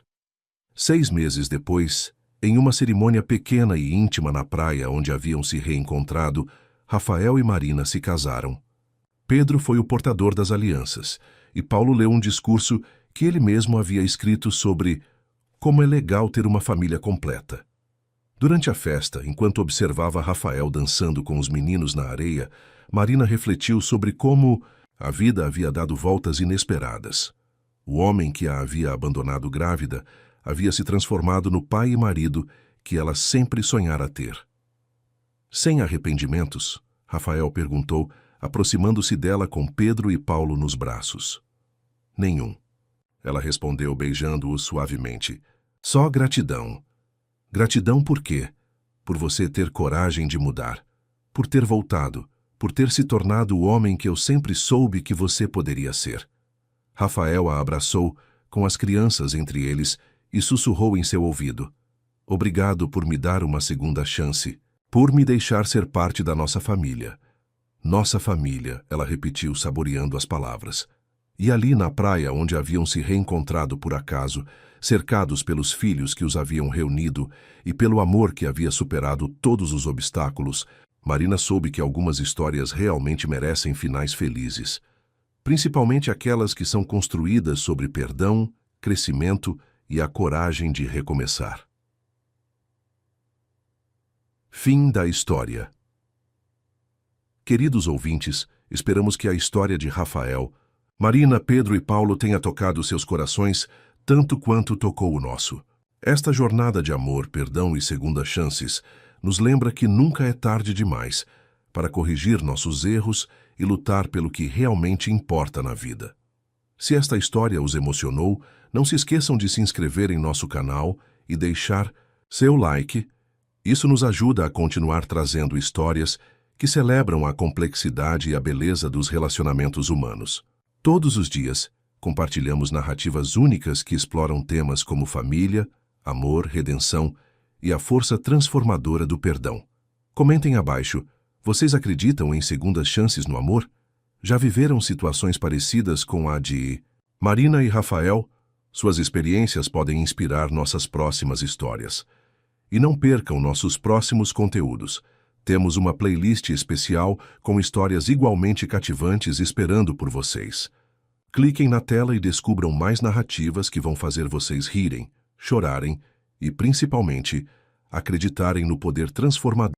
6 meses depois, em uma cerimônia pequena e íntima na praia onde haviam se reencontrado, Rafael e Marina se casaram. Pedro foi o portador das alianças, e Paulo leu um discurso que ele mesmo havia escrito sobre como é legal ter uma família completa. Durante a festa, enquanto observava Rafael dançando com os meninos na areia, Marina refletiu sobre como a vida havia dado voltas inesperadas. O homem que a havia abandonado grávida havia se transformado no pai e marido que ela sempre sonhara ter. Sem arrependimentos, Rafael perguntou, aproximando-se dela com Pedro e Paulo nos braços. Nenhum. Ela respondeu beijando-o suavemente. Só gratidão. Gratidão por quê? Por você ter coragem de mudar. Por ter voltado. Por ter se tornado o homem que eu sempre soube que você poderia ser. Rafael a abraçou, com as crianças entre eles, e sussurrou em seu ouvido. Obrigado por me dar uma segunda chance. Por me deixar ser parte da nossa família. Nossa família, ela repetiu, saboreando as palavras. E ali na praia onde haviam se reencontrado por acaso, cercados pelos filhos que os haviam reunido e pelo amor que havia superado todos os obstáculos, Marina soube que algumas histórias realmente merecem finais felizes, principalmente aquelas que são construídas sobre perdão, crescimento e a coragem de recomeçar. Fim da história. Queridos ouvintes, esperamos que a história de Rafael, Marina, Pedro e Paulo tenha tocado seus corações tanto quanto tocou o nosso. Esta jornada de amor, perdão e segundas chances nos lembra que nunca é tarde demais para corrigir nossos erros e lutar pelo que realmente importa na vida. Se esta história os emocionou, não se esqueçam de se inscrever em nosso canal e deixar seu like. Isso nos ajuda a continuar trazendo histórias que celebram a complexidade e a beleza dos relacionamentos humanos. Todos os dias, compartilhamos narrativas únicas que exploram temas como família, amor, redenção e a força transformadora do perdão. Comentem abaixo, vocês acreditam em segundas chances no amor? Já viveram situações parecidas com a de Marina e Rafael? Suas experiências podem inspirar nossas próximas histórias. E não percam nossos próximos conteúdos. Temos uma playlist especial com histórias igualmente cativantes esperando por vocês. Cliquem na tela e descubram mais narrativas que vão fazer vocês rirem, chorarem e, principalmente, acreditarem no poder transformador